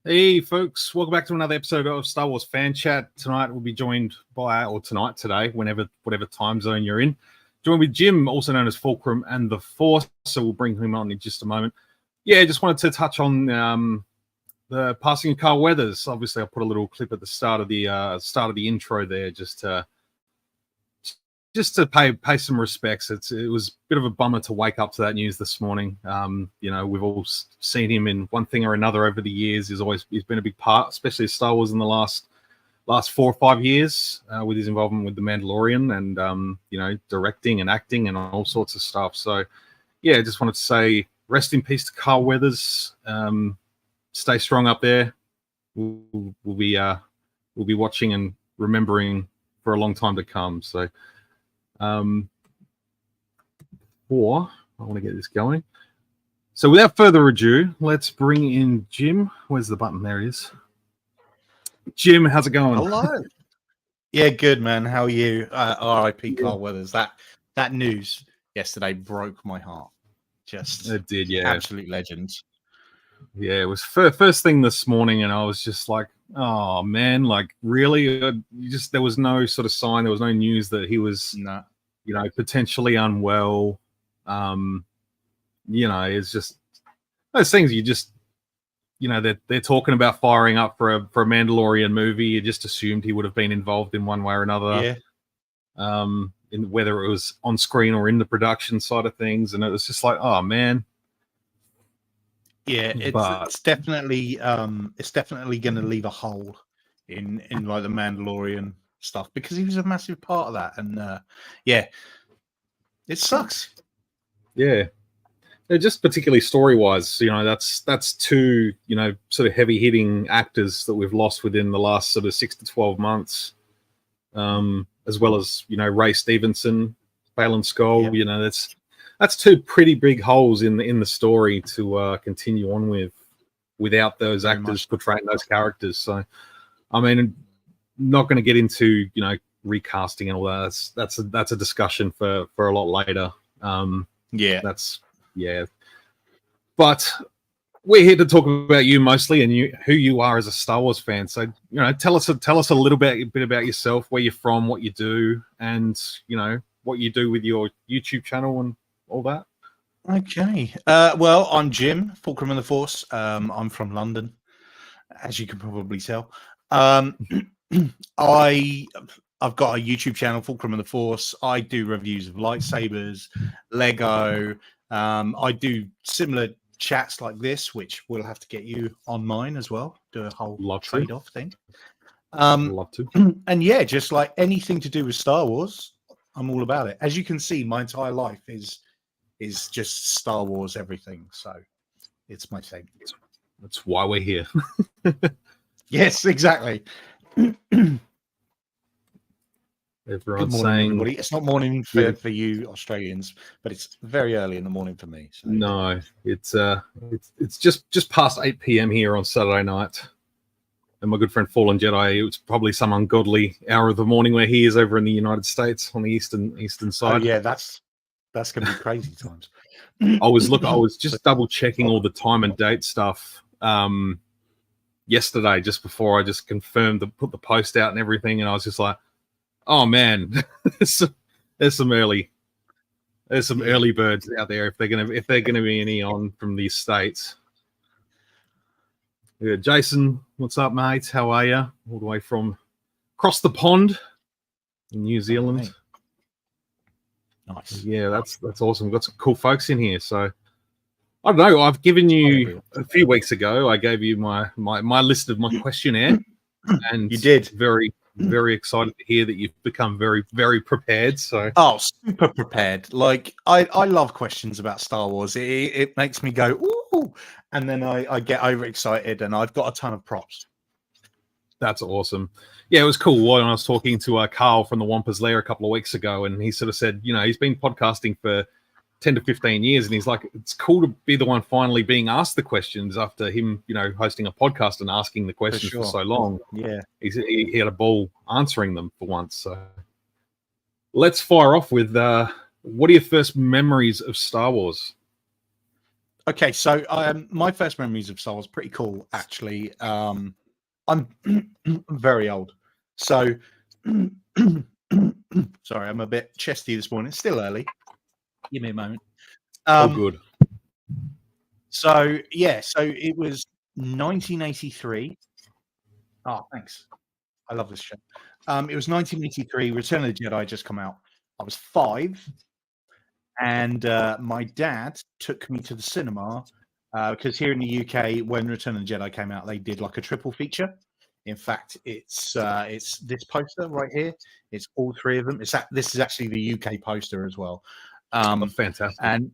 Hey folks, welcome back to another episode of Star Wars Fan Chat. Tonight we'll be joined by, or today, whatever time zone you're in, joined with Jim, also known as Fulcrum and the Force. So we'll bring him on in just a moment. Yeah, just wanted to touch on the passing of Carl Weathers. Obviously, I put a little clip at the start of the intro there, just to pay some respects. It was a bit of a bummer to wake up to that news this morning. We've all seen him in one thing or another over the years. He's been a big part, especially Star Wars in the last 4 or 5 years, with his involvement with The Mandalorian and directing and acting and all sorts of stuff. So yeah, just wanted to say rest in peace to Carl Weathers. Stay strong up there. We'll be watching and remembering for a long time to come. So I want to get this going. So without further ado, let's bring in Jim. Where's the button? There he is. Jim, how's it going? Hello. Yeah, good, man. How are you? R.I.P. Carl Weathers. That news yesterday broke my heart. Just it did, yeah. Absolute legend. Yeah, it was first thing this morning, and I was just like, oh man, like really? There was no sort of sign, there was no news that he was, potentially unwell. It's just those things you just, they're talking about firing up for a Mandalorian movie. You just assumed he would have been involved in one way or another. Yeah. In whether it was on screen or in the production side of things, and it was just like, oh man. Yeah, it's definitely going to leave a hole in like the Mandalorian stuff, because he was a massive part of that, and it sucks. Yeah, just particularly story wise, that's two sort of heavy hitting actors that we've lost within the last sort of 6 to 12 months, as well as Ray Stevenson, Balin Skull. Yep. That's two pretty big holes in the story to continue on without those actors portraying those characters. So, I mean, not going to get into recasting and all that. That's a discussion for a lot later. But we're here to talk about you mostly, and who you are as a Star Wars fan. So tell us a little bit about yourself, where you're from, what you do, and what you do with your YouTube channel and all that. Okay. Well, I'm Jim, Fulcrum and the Force. I'm from London, as you can probably tell. I've got a YouTube channel, Fulcrum and the Force. I do reviews of lightsabers, Lego. I do similar chats like this, which we'll have to get you on mine as well. Do a whole trade-off thing. Love to. And yeah, just like anything to do with Star Wars, I'm all about it. As you can see, my entire life is just Star Wars everything. So it's my thing. That's why we're here. Yes, exactly. Everyone's morning, saying everybody. It's not morning for you Australians, but it's very early in the morning for me. So. No, it's just past 8 p.m. here on Saturday night. And my good friend Fallen Jedi, it's probably some ungodly hour of the morning where he is over in the United States on the eastern side. Oh, yeah, that's gonna be crazy times. I was just double checking all the time and date stuff yesterday, just before I just confirmed put the post out and everything, and I was just like, oh man, there's some early birds out there if they're gonna be any on from these states. Yeah, Jason, what's up, mate? How are you? All the way from across the pond in New Zealand. Nice. Yeah, that's awesome. We've got some cool folks in here. So I don't know. I've given you a few weeks ago. I gave you my list of my questionnaire, and you did. Very, very excited to hear that you've become very, very prepared. So super prepared. Like I love questions about Star Wars. It makes me go ooh, and then I get overexcited, and I've got a ton of props. That's awesome. Yeah, it was cool when I was talking to Carl from the Wampus Lair a couple of weeks ago, and he sort of said, he's been podcasting for 10 to 15 years, and he's like, it's cool to be the one finally being asked the questions after him, hosting a podcast and asking the questions for so long. Yeah, he had a ball answering them for once. So let's fire off with what are your first memories of Star Wars? Okay, so my first memories of Star Wars pretty cool, actually. I'm very old, so sorry, I'm a bit chesty this morning. It's still early. Give me a moment. Oh, good. So yeah, so it was 1983. Oh, thanks. I love this show. It was 1983. Return of the Jedi had just come out. I was 5, and my dad took me to the cinema because here in the UK, when Return of the Jedi came out, they did like a triple feature. In fact, it's this poster right here. It's all 3 of them. This is actually the UK poster as well. Oh, fantastic. And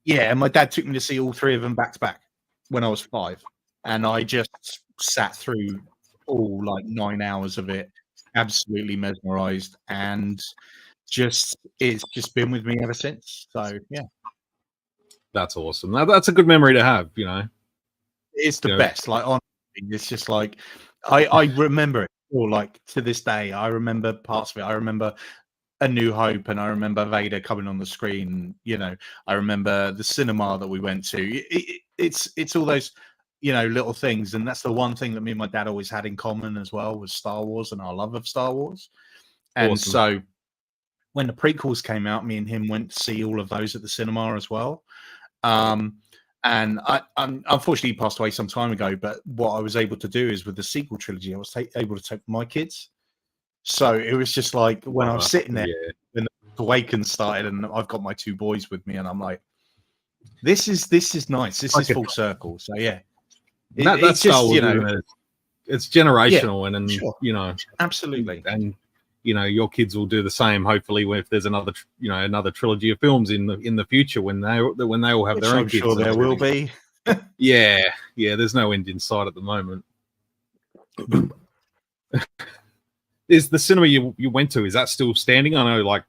yeah, and my dad took me to see all 3 of them back to back when I was 5, and I just sat through all like 9 hours of it, absolutely mesmerized, and it's just been with me ever since. So yeah, That's awesome. That's a good memory to have, it's the best. Like honestly, it's just like I remember it all. Like to this day, I remember parts of it. I remember A New Hope, and I remember Vader coming on the screen. I remember the cinema that we went to. It's all those little things, and that's the one thing that me and my dad always had in common as well, was Star Wars and our love of Star Wars. And Awesome. so when the prequels came out, me and him went to see all of those at the cinema as well. And I'm unfortunately he passed away some time ago, but what I was able to do is with the sequel trilogy, I was able to take my kids. So it was just like when I was sitting there, when the Awakens started, and I've got my 2 boys with me, and I'm like, this is nice. This is full circle. So yeah, that's Star Wars, it's generational, and sure. Absolutely, and your kids will do the same. Hopefully, if there's another trilogy of films in the future when they all have their own kids. Sure, there will be. yeah, there's no end in sight at the moment. Is the cinema you went to, is that still standing? I know, like,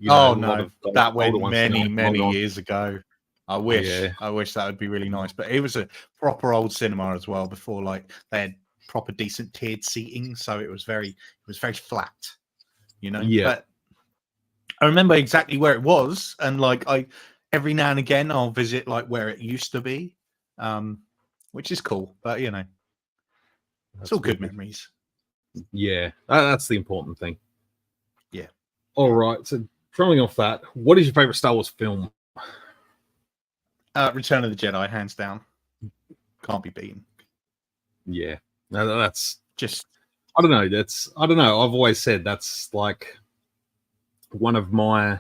no, that went many years ago. I wish that would be really nice, but it was a proper old cinema as well before, like, they had proper decent tiered seating, so it was very flat, But I remember exactly where it was, and like every now and again I'll visit like where it used to be, which is cool. But it's all good memories. Yeah, that's the important thing. Yeah. All right. So, throwing off that, what is your favorite Star Wars film? Return of the Jedi, hands down. Can't be beaten. Yeah. No, that's just. I don't know. I've always said that's like one of my.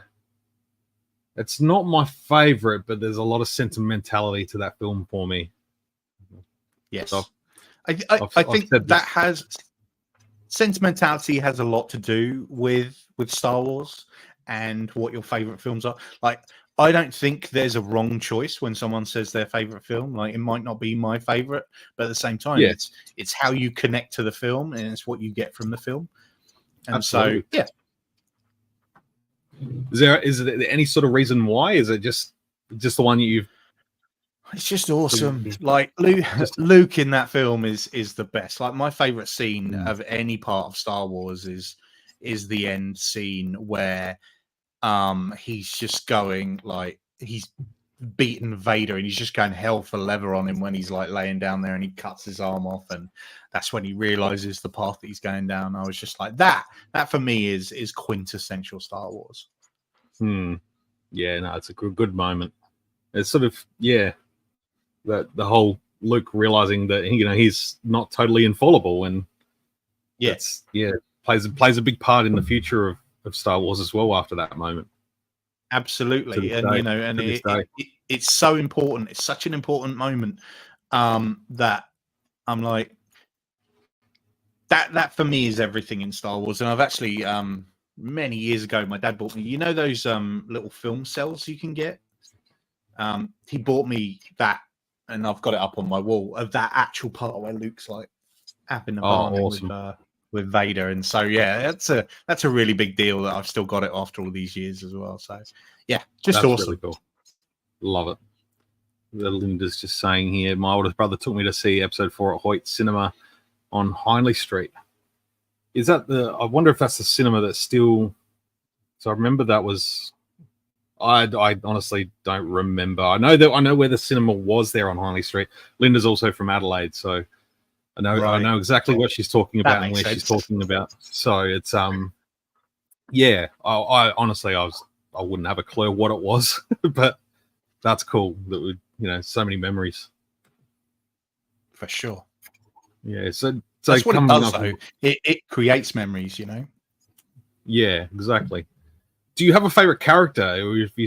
It's not my favorite, but there's a lot of sentimentality to that film for me. Yes. I think that has sentimentality has a lot to do with Star Wars and what your favorite films are. Like, I don't think there's a wrong choice when someone says their favorite film. Like, it might not be my favorite, but at the same time, it's how you connect to the film, and it's what you get from the film. And Absolutely. So, yeah. Is there any sort of reason why? Is it just the one you've? It's just awesome. Like Luke in that film is the best. Like, my favorite scene of any part of Star Wars is the end scene where he's just going, like, he's beaten Vader and he's just going hell for leather on him when he's like laying down there, and he cuts his arm off, and that's when he realizes the path that he's going down. I was just like, that for me is quintessential Star Wars. Yeah, no, it's a good moment. It's sort of that the whole Luke realizing that he's not totally infallible, and plays a big part in the future of Star Wars as well after that moment. Absolutely. And it's so important. It's such an important moment that I'm like, that for me is everything in Star Wars. And I've actually many years ago, my dad bought me, those little film cells you can get. He bought me that, and I've got it up on my wall, of that actual part where Luke's like having a barn with Vader. And so that's a really big deal that I've still got it after all these years as well. So that's awesome. Really cool. Love it. Linda's just saying here, my oldest brother took me to see episode 4 at Hoyt Cinema on Hindley Street. Is that I wonder if that's the cinema that's still. So I remember that was I honestly don't remember. I know where the cinema was there on Hindley Street. Linda's also from Adelaide, so I know exactly what she's talking about and where she's talking about. So it's yeah. I honestly I wouldn't have a clue what it was, but that's cool. That would so many memories for sure. Yeah, so that's what it does. Though it creates memories, Yeah, exactly. Do you have a favorite character, or if you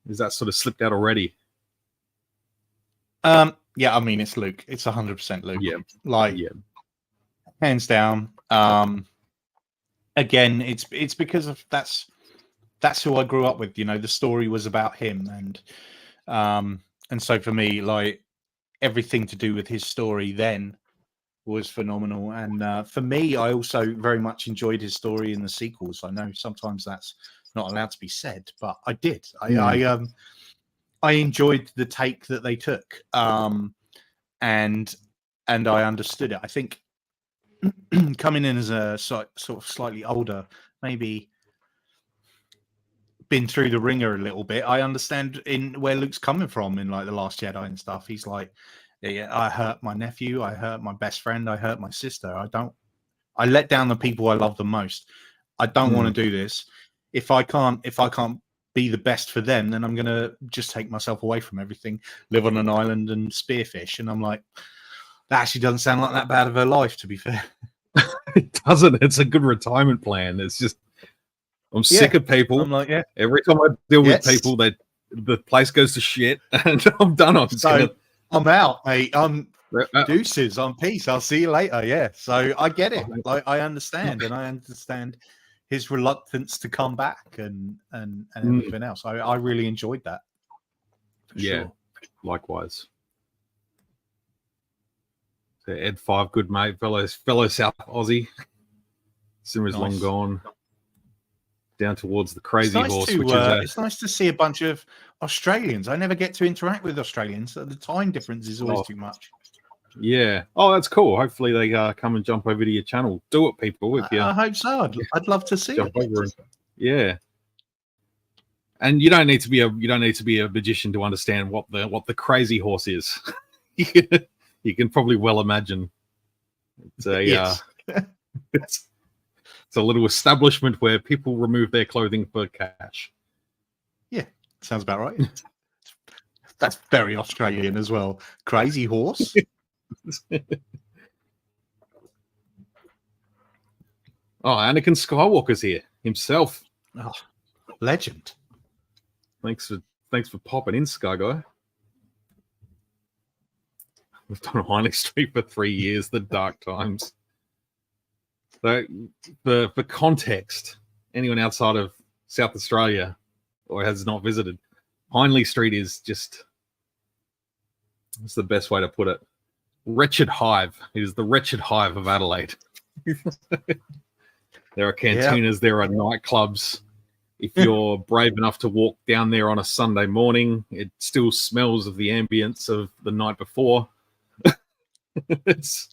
is that sort of slipped out already? Yeah, I mean it's Luke. It's 100% Luke. Yeah, hands down. Again, it's because of that's who I grew up with. The story was about him, and so for me, like everything to do with his story then was phenomenal. And for me, I also very much enjoyed his story in the sequels. I know sometimes that's not allowed to be said, but I did. I enjoyed the take that they took, and I understood it. I think coming in as a sort of slightly older, maybe been through the ringer a little bit, I understand in where Luke's coming from in like the Last Jedi and stuff. He's like, yeah, I hurt my nephew, I hurt my best friend, I hurt my sister. I let down the people I love the most. I don't want to do this. If I can't be the best for them, then I'm gonna just take myself away from everything, live on an island and spearfish. And I'm like, that actually doesn't sound like that bad of a life, to be fair. It doesn't. It's a good retirement plan. It's just I'm sick of people. I'm like, every time I deal with people, that the place goes to shit, and I'm done. I'm out, mate. I'm deuces. I'm peace. I'll see you later. Yeah. So I get it. Like I understand, and I understand his reluctance to come back and everything else. I really enjoyed that. Sure. Likewise. So Ed 5, good mate, fellow South Aussie. Simmer's long gone. Down towards the Crazy Horse, it's nice to see a bunch of Australians. I never get to interact with Australians, so the time difference is always too much. Yeah. Oh, that's cool. Hopefully they come and jump over to your channel. Do it, people. I hope so. I'd love to see jump over and, yeah. And you don't need to be a magician to understand what the Crazy Horse is. You can probably well imagine. It's a it's a little establishment where people remove their clothing for cash. Yeah, sounds about right. That's very Australian as well. Crazy Horse. Oh, Anakin Skywalker's here himself. Oh, legend. Thanks for popping in, Sky Guy. We've done Hindley Street for 3 years, the dark times. So, for context, anyone outside of South Australia or has not visited, Hindley Street is just, that's the best way to put it. Wretched hive. It is the wretched hive of Adelaide. There are cantinas, there are nightclubs. If you're brave enough to walk down there on a Sunday morning, it still smells of the ambience of the night before. It's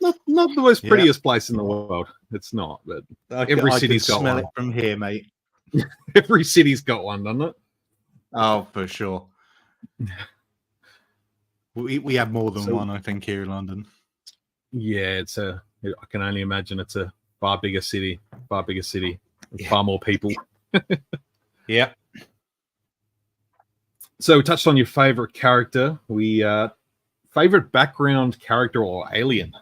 not the most prettiest place in the world. It's not, but every city's got smell one. It from here, mate. Every city's got one, doesn't it? Oh, for sure. We have more than one, I think, here in London. Yeah, I can only imagine it's a far bigger city, far more people. Yeah. So we touched on your favorite character. Favorite background character or alien?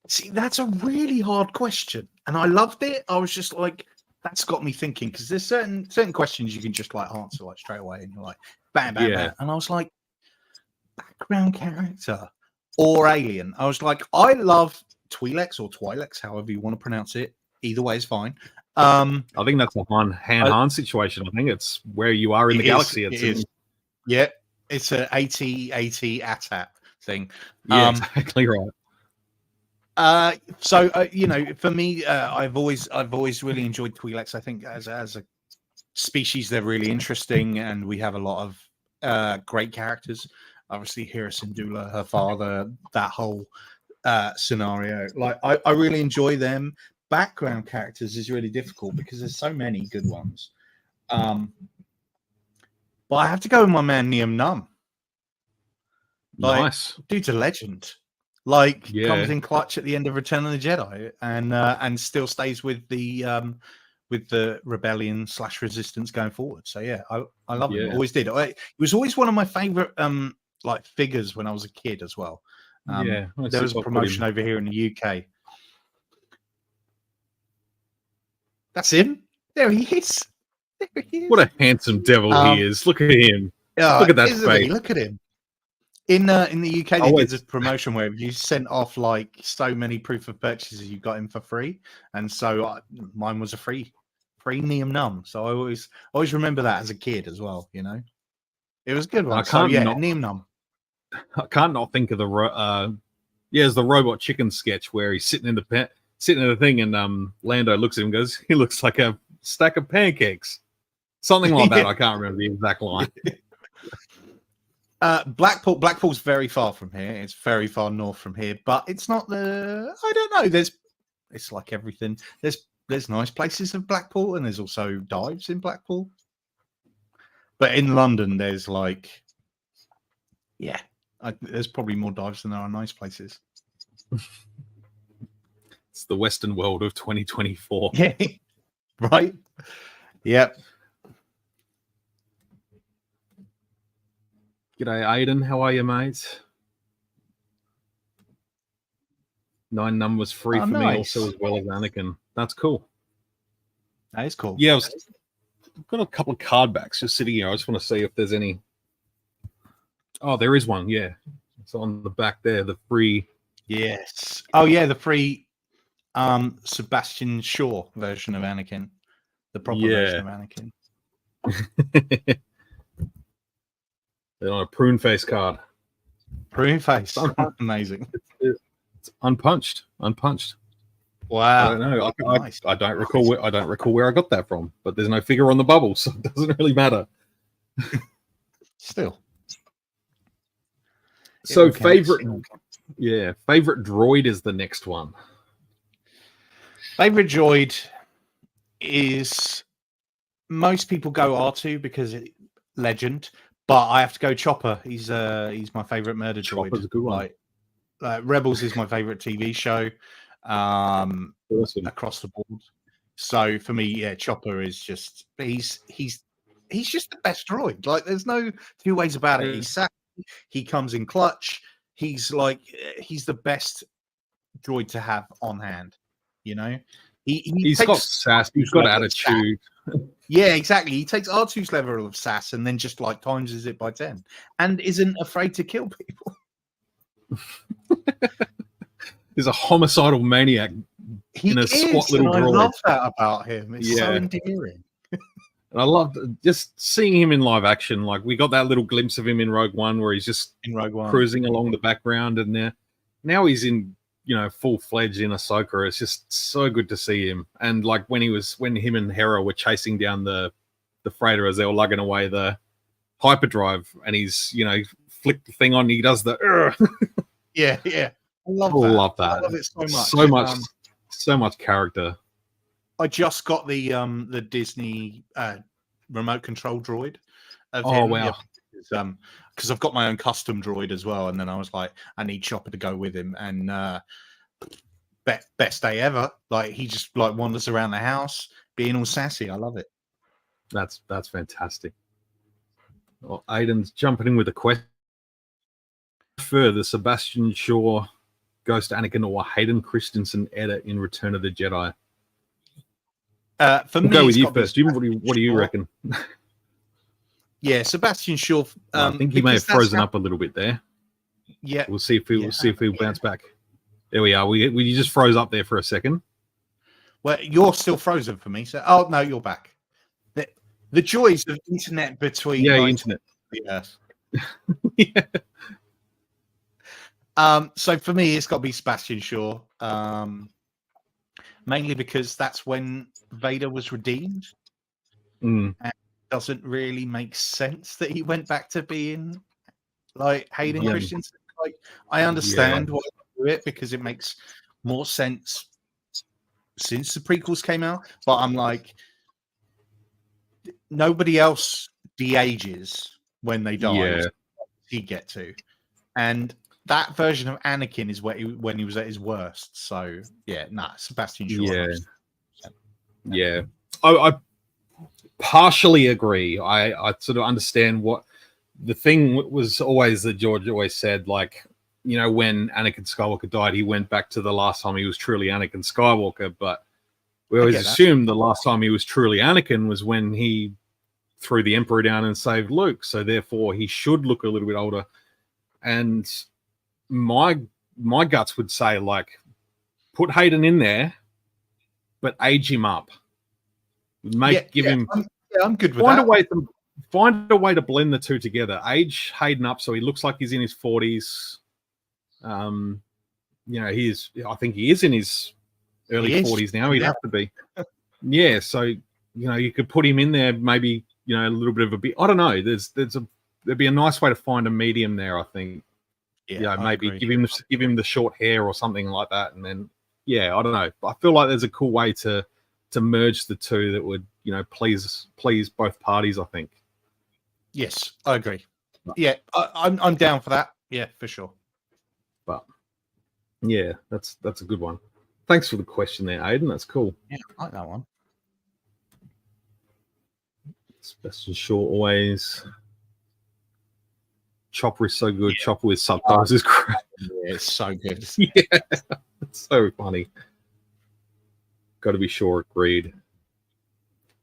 See, that's a really hard question, and I loved it. I was just like, that's got me thinking, because there's certain questions you can just like answer like straight away, and you're like, bam, bam, bam. And I was like, background character or alien? I was like, I love Twi'leks or Twi'leks, however you want to pronounce it. Either way is fine. I think that's a Han situation. I think it's where you are in the galaxy. Yeah, it's an AT-AT AT-AT thing. Yeah, exactly right. So for me, I've always really enjoyed Twi'leks. I think as a species, they're really interesting, and we have a lot of great characters. Obviously, Hera Syndulla, her father, that whole scenario. Like, I really enjoy them. Background characters is really difficult because there's so many good ones. But I have to go with my man Liam Num. Like, Nice. dude's a legend. Like, Yeah. comes in clutch at the end of Return of the Jedi, and still stays with the rebellion / resistance going forward. So yeah, I love him. Yeah. Always did. He was always one of my favorite like figures when I was a kid as well. Yeah. There was a promotion over here in the UK. That's him. There he is. There he is. What a handsome devil he is. Look at him. Look at that face. Look at him. In the UK, they Always. did this promotion where you sent off like so many proof of purchases, you got him for free, and so mine was a free Liam Num. So I always remember that as a kid as well. You know, it was a good one. Liam Num. I can't not think of it's the Robot Chicken sketch where he's sitting in the thing, and Lando looks at him and goes, "He looks like a stack of pancakes," something like that. I can't remember the exact line. Blackpool's very far from here. It's very far north from here, but it's not I don't know. It's like everything. There's nice places in Blackpool, and there's also dives in Blackpool. But in London, there's like, there's probably more dives than there are nice places. It's the Western world of 2024. Yeah, right. Yep. G'day, Aiden. How are you, mate? 9 numbers free for me, also as well as Anakin. That's cool. That is cool. Yeah, I've got a couple of card backs just sitting here. I just want to see if there's any. Oh, there is one. Yeah, it's on the back there. The free. Yes. Oh yeah, the free Sebastian Shaw version of Anakin, the proper version of Anakin. They're on a prune face card. Prune face. Amazing. It's unpunched. Wow. I don't know. Nice. I don't recall where I got that from, but there's no figure on the bubble, so it doesn't really matter. Still. So favorite droid is the next one. Favorite droid is, most people go R2 because legend. But I have to go Chopper. He's my favorite murder droid. Chopper's a good one. Like Rebels is my favorite TV show. Awesome. Across the board. So for me, yeah, Chopper is just he's just the best droid. Like there's no two ways about it. He's sassy. He comes in clutch. He's the best droid to have on hand. You know, he's got sass. He's got attitude. Yeah, exactly. He takes R2's level of sass and then just like times it by 10 and isn't afraid to kill people. He's a homicidal maniac in a squat little droid. I love that about him. It's so endearing. And I love just seeing him in live action. Like we got that little glimpse of him in Rogue One where he's just cruising along the background, and now he's in full-fledged in Ahsoka. It's just so good to see him. And like when him and Hera were chasing down the freighter as they were lugging away the hyperdrive, and he's flicked the thing on, and he does the yeah. I love that. I love it so much character. I just got the Disney remote control droid of him. Wow. Because I've got my own custom droid as well, and then I was like, I need Chopper to go with him, and best day ever. Like he just like wanders around the house being all sassy. I love it. That's fantastic. Well, Aiden's jumping in with a question. Further, Sebastian Shaw goes to Anakin or Hayden Christensen edit in Return of the Jedi. For me, go with you first. What do you reckon? Yeah, Sebastian Shaw. I think he may have frozen up a little bit there. Yeah, we'll see if he'll bounce back. There we are. We just froze up there for a second. Well, you're still frozen for me. So, oh no, you're back. The joys of internet between internet. Yes. Yeah. So for me, it's got to be Sebastian Shaw. Mainly because that's when Vader was redeemed. And it doesn't really make sense that he went back to being like Hayden Christensen. Like, I understand why they do it because it makes more sense since the prequels came out. But I'm like, nobody else de-ages when they die. Yeah. He get to, and that version of Anakin is when he was at his worst. So yeah, Sebastian Shaw. Yeah. I partially agree. I sort of understand what the thing was always that George always said, like, you know, when Anakin Skywalker died, he went back to the last time he was truly Anakin Skywalker, but we always assumed the last time he was truly Anakin was when he threw the Emperor down and saved Luke. So therefore he should look a little bit older. And my guts would say, like, put Hayden in there, but age him up. Give him. I'm good with that. Find a way to blend the two together. Age Hayden up so he looks like he's in his 40s. You know, I think he is in his early 40s now. He'd have to be. Yeah, so you know, you could put him in there, maybe, you know, a little bit of a bit. I don't know. There'd be a nice way to find a medium there, I think. Yeah, maybe give him the short hair or something like that, and then I don't know. I feel like there's a cool way to merge the two that would, you know, please both parties, I think. Yes, I agree. Yeah, I'm down for that. Yeah, for sure. But yeah, that's a good one. Thanks for the question there, Aiden. That's cool. Yeah, I like that one. Sebastian Shaw always. Chopper is so good. Yeah. Chopper with subtitles is great. Yeah, it's so good. Yeah, it's so funny. Got to be Shaw, agreed.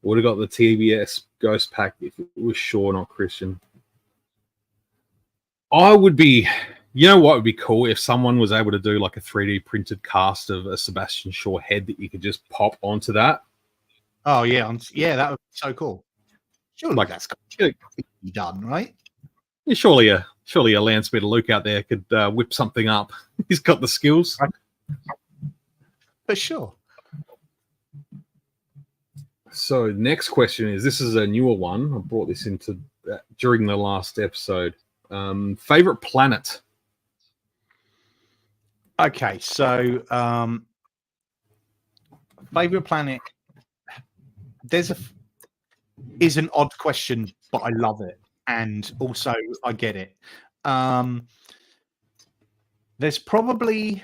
Would have got the TBS Ghost Pack if it was Shaw, not Christian. I would be, you know what would be cool if someone was able to do like a 3D printed cast of a Sebastian Shaw head that you could just pop onto that. Oh yeah, that would be so cool. Surely like that's be done, right? Yeah, surely a land speeder Luke out there could whip something up. He's got the skills. For sure. So next question this is a newer one. I brought this into during the last episode. Favorite planet? Okay, so favorite planet. Is an odd question, but I love it, and also I get it. There's probably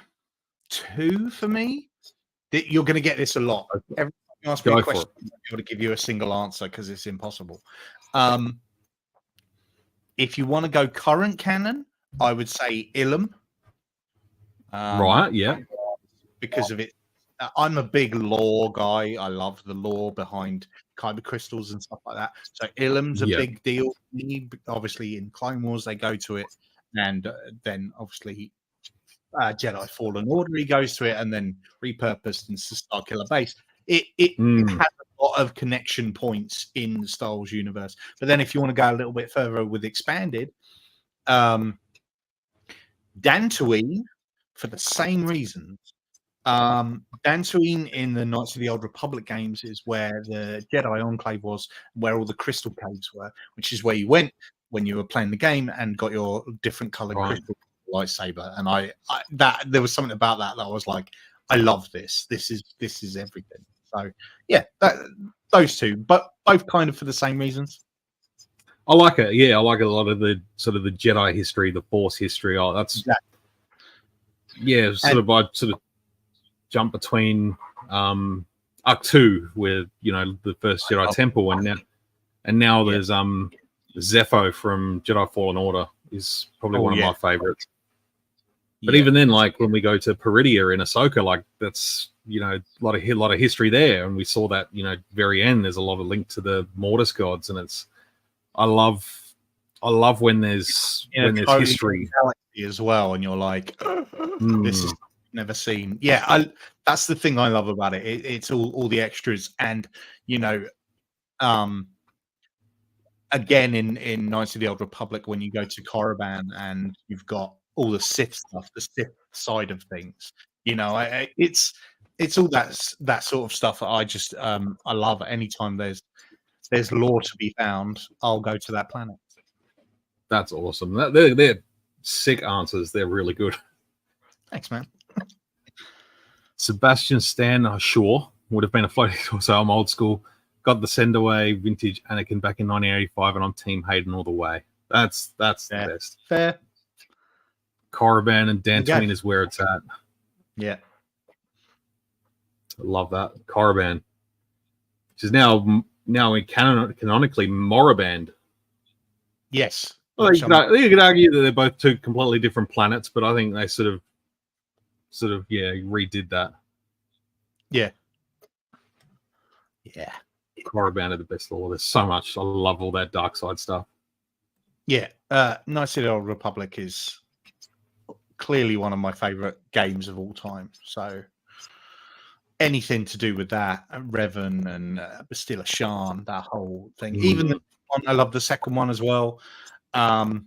two for me. You're going to get this a lot. Every time you ask me a question, I'm going to give you a single answer because it's impossible. If you want to go current canon, I would say Ilum. Right, yeah. Because of it. I'm a big lore guy. I love the lore behind kyber crystals and stuff like that. So Ilum's a big deal for me. Obviously, in Clone Wars, they go to it. And then, obviously, Jedi Fallen Order, he goes to it and then repurposed into Starkiller Base. It has a lot of connection points in the Star Wars universe. But then if you want to go a little bit further with Expanded, Dantooine, for the same reasons. Dantooine in the Knights of the Old Republic games is where the Jedi Enclave was, where all the crystal caves were, which is where you went when you were playing the game and got your different colored crystal lightsaber. And I there was something about that I was like, I love this. This is everything. So yeah, those two, but both kind of for the same reasons. I like it. Yeah, I like a lot of the sort of the Jedi history, the Force history. Oh, that's I sort of jump between Arc 2, where, you know, the first Jedi Temple, and now there's Zepho from Jedi Fallen Order is probably one of my favorites. But even then, like when we go to Peridia in Ahsoka, like that's, you know, a lot of history there, and we saw that, you know, very end. There's a lot of link to the Mortis gods, and I love when there's history as well, and you're like, this is never seen. Yeah, that's the thing I love about it. It's all the extras, and you know, again in Knights of the Old Republic, when you go to Korriban and you've got all the Sith stuff, the Sith side of things, you know, it's all that sort of stuff that I just I love. Anytime there's lore to be found, I'll go to that planet. That's awesome. They're sick answers. They're really good. Thanks, man. Sebastian Stan, sure, would have been a floating. So I'm old school. got the send away vintage Anakin back in 1985, and I'm Team Hayden all the way. That's the best. Fair. Korriban and Dantooine is where it's at. Yeah. I love that. Korriban, which is now canonically Moraband. Yes. Well, you could argue that they're both two completely different planets, but I think they sort of redid that. Yeah. Korriban are the best of all. There's so much. I love all that dark side stuff. Yeah. Knights of the Old Republic is clearly one of my favorite games of all time. So anything to do with that, Revan and Bastila Shan, that whole thing. Even the one, I love the second one as well. With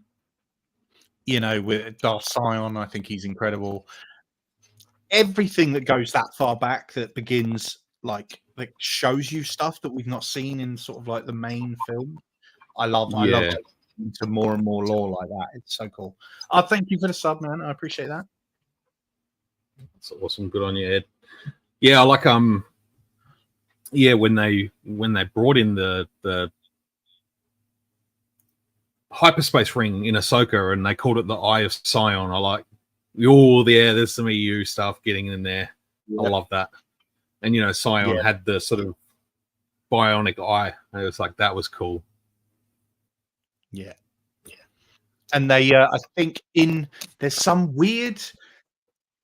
Darth Sion, I think he's incredible. Everything that goes that far back that begins that shows you stuff that we've not seen in sort of like the main film. I love into more and more lore like that. It's so cool. Thank you for the sub, man. I appreciate that. That's awesome. Good on you, Ed. Yeah, I like when they brought in the hyperspace ring in Ahsoka and they called it the Eye of Sion. I like, there's some EU stuff getting in there. Yep. I love that. And Sion had the sort of bionic eye. And it was like, that was cool. Yeah. And they, I think there's some weird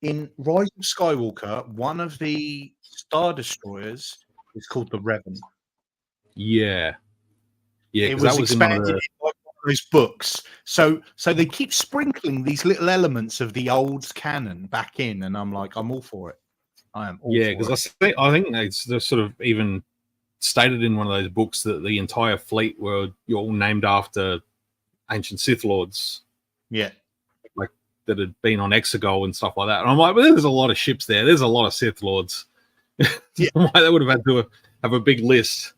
in Rise of Skywalker, one of the Star Destroyers is called the Revan. Yeah. It was expanded in one of those books. So they keep sprinkling these little elements of the old canon back in, and I'm like, I'm all for it. I am all for it. Because I think they're sort of even stated in one of those books that the entire fleet were all named after ancient Sith Lords. Yeah. Like that had been on Exegol and stuff like that. And I'm like, well, there's a lot of ships there. There's a lot of Sith Lords. Yeah. They would have had to have a big list.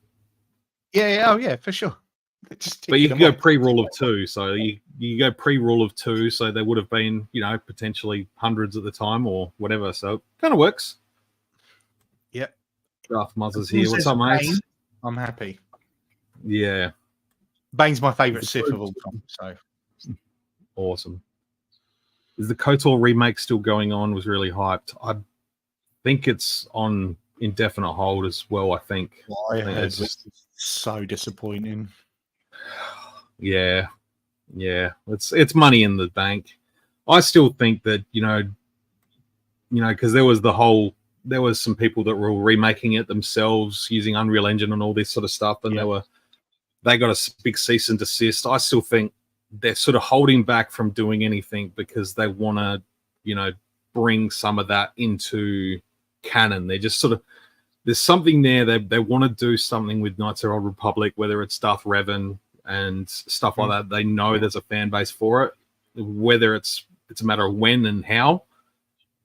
Yeah, for sure. But you can go pre-rule of two, so you go pre-rule of two, so there would have been, potentially hundreds at the time or whatever. So it kind of works. Yep. Darth Muzzer's here. What's up, mate? I'm happy. Yeah. Bane's my favourite Sith of all time. So awesome. Is the KOTOR remake still going on? Was really hyped. I think it's on indefinite hold as well. I think. Well, I heard it's so disappointing. Yeah. It's money in the bank. I still think that because there was some people that were remaking it themselves using Unreal Engine and all this sort of stuff, and they got a big cease and desist. I still think they're sort of holding back from doing anything because they want to, bring some of that into canon. They're just sort of, there's something there. They want to do something with Knights of the Old Republic, whether it's Darth Revan and stuff like that. They know there's a fan base for it, whether it's a matter of when and how.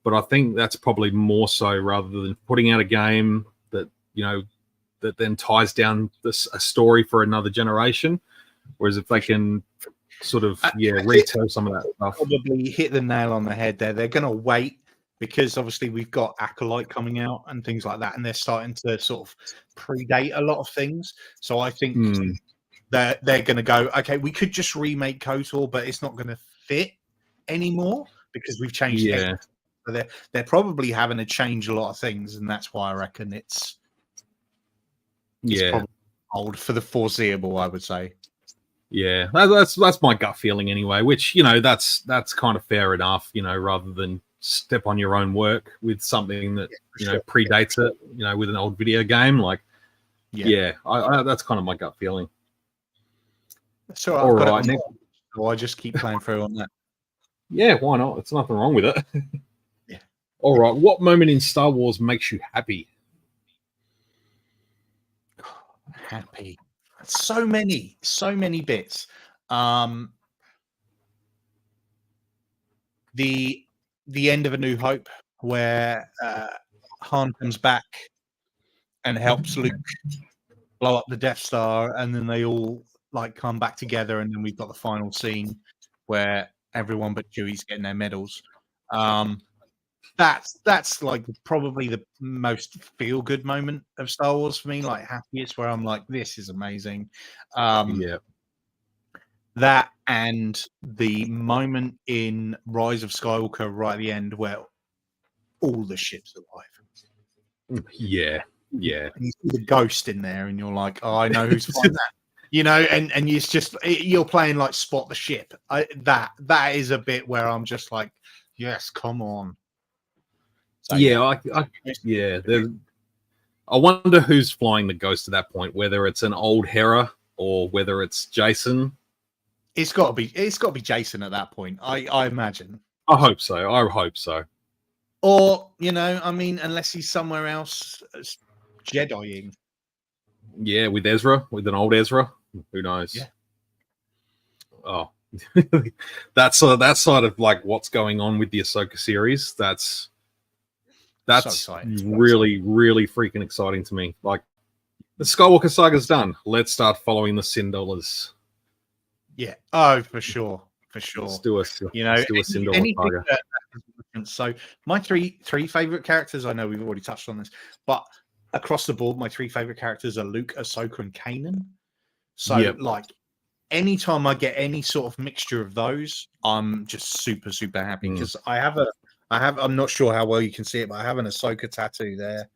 But I think that's probably more so rather than putting out a game that, that then ties down a story for another generation. Whereas if they can sort of, retell some of that stuff. Probably hit the nail on the head there. They're going to wait because obviously we've got Acolyte coming out and things like that, and they're starting to sort of predate a lot of things. So I think they're going to go, okay, we could just remake KOTOR, but it's not going to fit anymore because we've changed it. So they're probably having to change a lot of things, and that's why I reckon it's probably old for the foreseeable, I would say. Yeah, that's my gut feeling anyway, which, that's kind of fair enough, rather than step on your own work with something that, predates it, with an old video game. Like, that's kind of my gut feeling. So all right. I just keep playing through on that. Yeah, why not? There's nothing wrong with it. Yeah. All right. What moment in Star Wars makes you happy? Happy. So many bits. The end of A New Hope, where Han comes back and helps Luke blow up the Death Star, and then they all come back together, and then we've got the final scene where everyone but Chewie's getting their medals. that's like probably the most feel good moment of Star Wars for me, like happiest, where I'm like, this is amazing. Yeah. That and the moment in Rise of Skywalker right at the end where all the ships arrive. Yeah. Yeah. And you see the ghost in there, and you're like, oh, I know who's flying that. You know, and it's just you're playing like spot the ship. That is a bit where I'm just like, yes, come on. So, yeah. I wonder who's flying the ghost at that point. Whether it's an old Hera or whether it's Jason. It's got to be Jason at that point. I imagine. I hope so. Or I mean, unless he's somewhere else, Jediing. Yeah, with an old Ezra. Who knows? Yeah. Oh, that's sort of like what's going on with the Ahsoka series. That's So really, really freaking exciting to me. Like, the Skywalker saga's done. Let's start following the Sin Dollars. Yeah. Oh, for sure. Let's do a Sin Dollar saga. So my three favorite characters. I know we've already touched on this, but across the board, my three favorite characters are Luke, Ahsoka, and Kanan. So, like, anytime I get any sort of mixture of those, I'm just super, super happy because I'm not sure how well you can see it, but I have an Ahsoka tattoo there.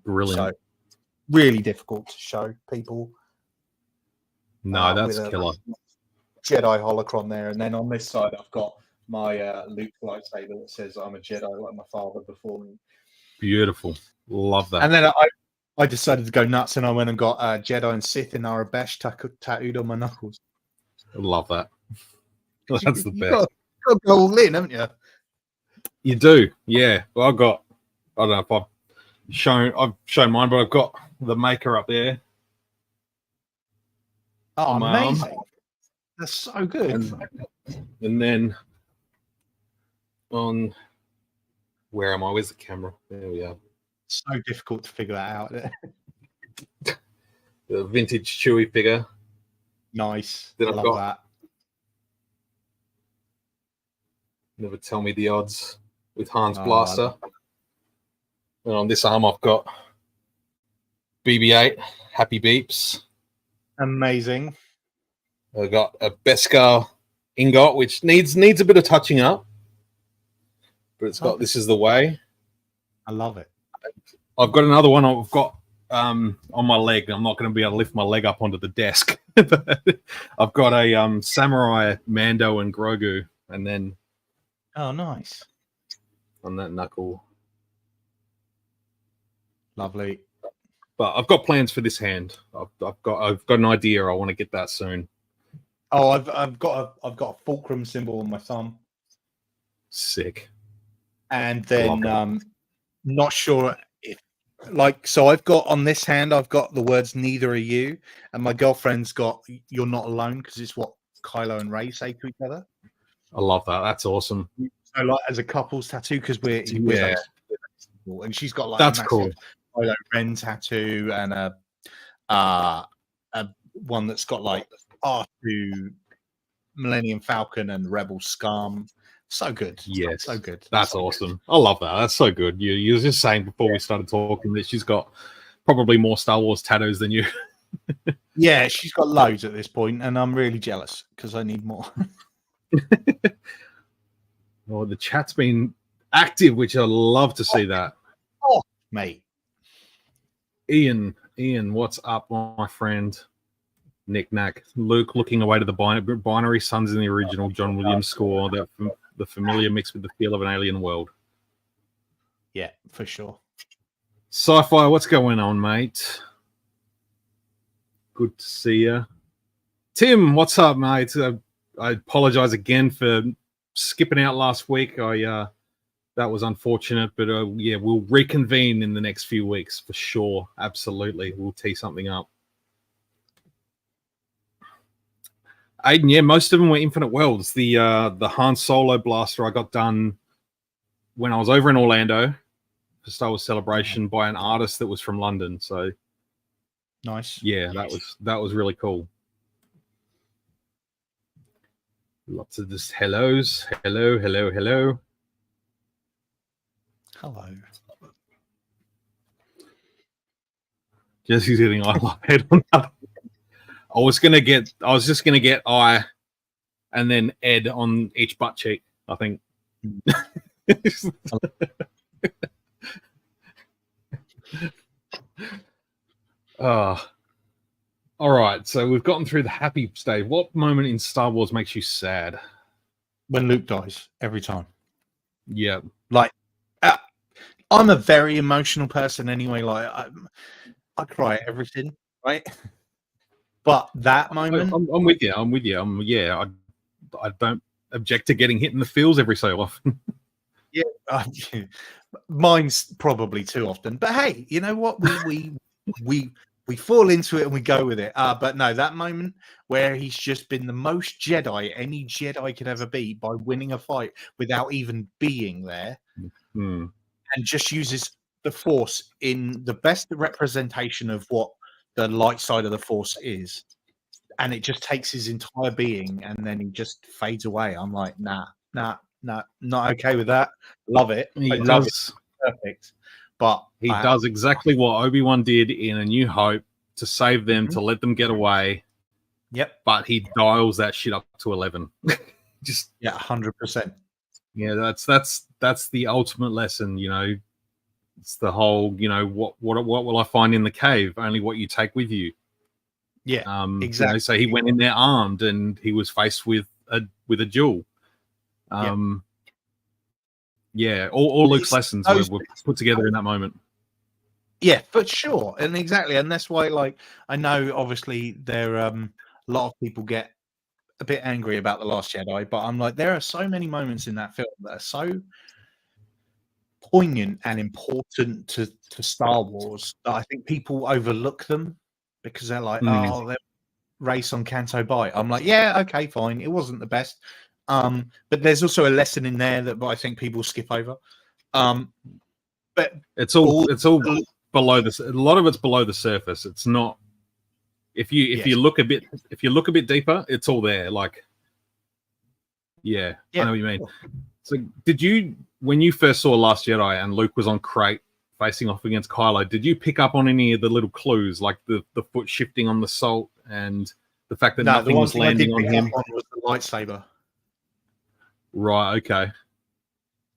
Brilliant. So really difficult to show people. No, that's killer. Jedi holocron there, and then on this side, I've got my Luke lightsaber that says "I'm a Jedi like my father before me." Beautiful, love that. And then I decided to go nuts, and I went and got Jedi and Sith in Arabesh tattooed on my knuckles. I love that. That's the best. Got to go all in, haven't you? You do, yeah. Well, I don't know if I've shown mine, but I've got the maker up there. Oh, amazing! That's so good. And then on, where am I? Where's the camera? There we are. So difficult to figure that out. The vintage Chewie figure. Nice. Then I love that. Never tell me the odds with Han's blaster. And on this arm, I've got BB-8, Happy Beeps. Amazing. I've got a Beskar ingot, which needs a bit of touching up, but it's got This Is the Way. I love it. I've got another one I've got on my leg. I'm not going to be able to lift my leg up onto the desk. But I've got a Samurai Mando and Grogu, and then nice on that knuckle. Lovely. But I've got plans for this hand. I've got an idea. I want to get that soon. Oh, I've got a fulcrum symbol on my thumb. Sick. And then not sure if so I've got on this hand, I've got the words "neither are you," and my girlfriend's got "you're not alone" because it's what Kylo and Rey say to each other. I love that. That's awesome. So, like, as a couple's tattoo, because we're and she's got like that's a cool Kylo Ren tattoo and a one that's got like R2, Millennium Falcon, and Rebel Scum. So good. Yes. So good. That's so awesome. Good. I love that. That's so good. You were just saying before we started talking that she's got probably more Star Wars tattoos than you. Yeah, she's got loads at this point, and I'm really jealous because I need more. Oh, the chat's been active, which I love to see that. Oh, mate. Ian, what's up, my friend? Nick Nack. Luke looking away to the binary suns in the original John Williams score. The familiar mixed with the feel of an alien world. Yeah, for sure. Sci-fi, what's going on, mate? Good to see you. Tim, what's up, mate? I apologize again for skipping out last week. That was unfortunate, but yeah, we'll reconvene in the next few weeks for sure. Absolutely. We'll tee something up. Aiden, yeah, most of them were Infinite Worlds. The Han Solo blaster I got done when I was over in Orlando for Star Wars Celebration by an artist that was from London. So nice. Yeah, that was really cool. Lots of just hellos. Hello. Hello. Jesse's hitting eye head on that. I was just gonna get I and then Ed on each butt cheek, I think. All right, so we've gotten through the happy stage. What moment in Star Wars makes you sad? When Luke dies, every time. Yeah. Like, I'm a very emotional person anyway. Like, I cry at everything, right? But that moment, I'm with you. I don't object to getting hit in the feels every so often. yeah, mine's probably too often. But hey, you know what? We fall into it and we go with it. But no, that moment where he's just been the most Jedi any Jedi could ever be by winning a fight without even being there, and just uses the Force in the best representation of what the light side of the Force is, and it just takes his entire being, and then he just fades away. I'm like, nah, not okay with that. Love it. I love it. Perfect. But he does exactly what Obi-Wan did in A New Hope to save them, to let them get away. Yep. But he dials that shit up to 11. Just 100%. Yeah, that's the ultimate lesson, you know. It's the whole, you know, what will I find in the cave? Only what you take with you. Yeah, exactly. You know, so he went in there armed, and he was faced with a duel. Yeah, all Luke's lessons were put together in that moment. Yeah, for sure, and exactly, and that's why, like, I know obviously there a lot of people get a bit angry about The Last Jedi, but I'm like, there are so many moments in that film that are so poignant and important to Star Wars that I think people overlook them because they're like, oh, they're race on Canto Bight. I'm like, yeah, okay, fine, it wasn't the best, but there's also a lesson in there that I think people skip over. But it's all below this. A lot of it's below the surface. It's not. If you look a bit deeper, it's all there. Like, I know what you mean. So, did you, when you first saw Last Jedi and Luke was on Crate facing off against Kylo, did you pick up on any of the little clues, like the foot shifting on the salt and the fact that nothing was landing on him? Was the lightsaber. Right. Okay.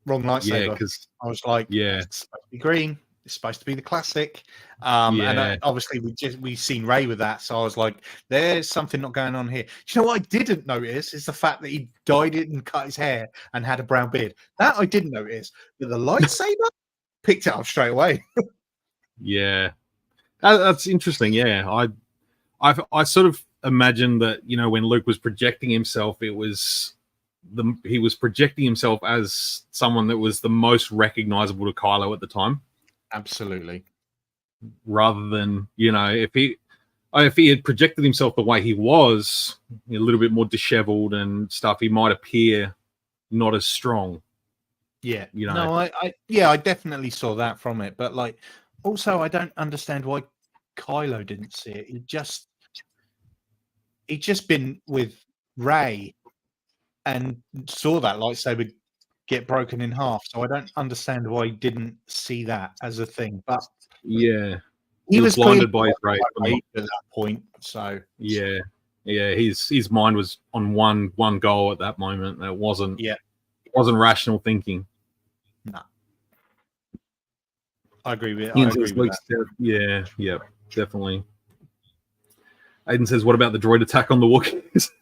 Wrong lightsaber. Yeah, because I was like, it's supposed to be green. It's supposed to be the classic. And obviously we've seen Rey with that, so I was like, there's something not going on here. Do you know what I didn't notice is the fact that he dyed it and cut his hair and had a brown beard. That I didn't notice. But the lightsaber picked it up straight away. Yeah, that's interesting. Yeah, I sort of imagined that, you know, when Luke was projecting himself, he was projecting himself as someone that was the most recognizable to Kylo at the time. Absolutely. Rather than, you know, if he had projected himself the way he was, a little bit more disheveled and stuff, he might appear not as strong. Yeah, you know. No, I definitely saw that from it, but like, also I don't understand why Kylo didn't see it. He'd just been with Rey and saw that lightsaber get broken in half, so I don't understand why he didn't see that as a thing. But yeah, he was blinded by his rage at that point. So yeah, his mind was on one goal at that moment. It wasn't rational thinking. No, I agree with that. Yeah, definitely. Aiden says, "What about the droid attack on the Wookiees?"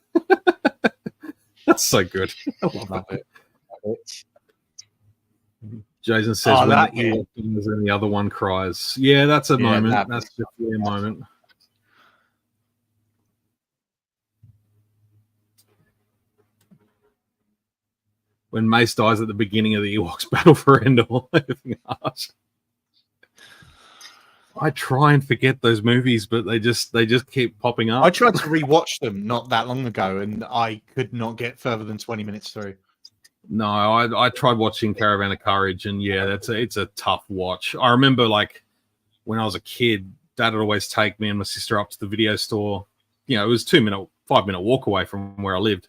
That's so good. I love it. Jason says, when the Ewok dies and the other one cries. Yeah, that's a moment. That's definitely a moment. When Mace dies at the beginning of the Ewoks battle for Endor. I try and forget those movies, but they just keep popping up. I tried to rewatch them not that long ago, and I could not get further than 20 minutes through. No, I tried watching Caravan of Courage, and it's a tough watch. I remember, like, when I was a kid, Dad would always take me and my sister up to the video store. You know, it was 5-minute walk away from where I lived.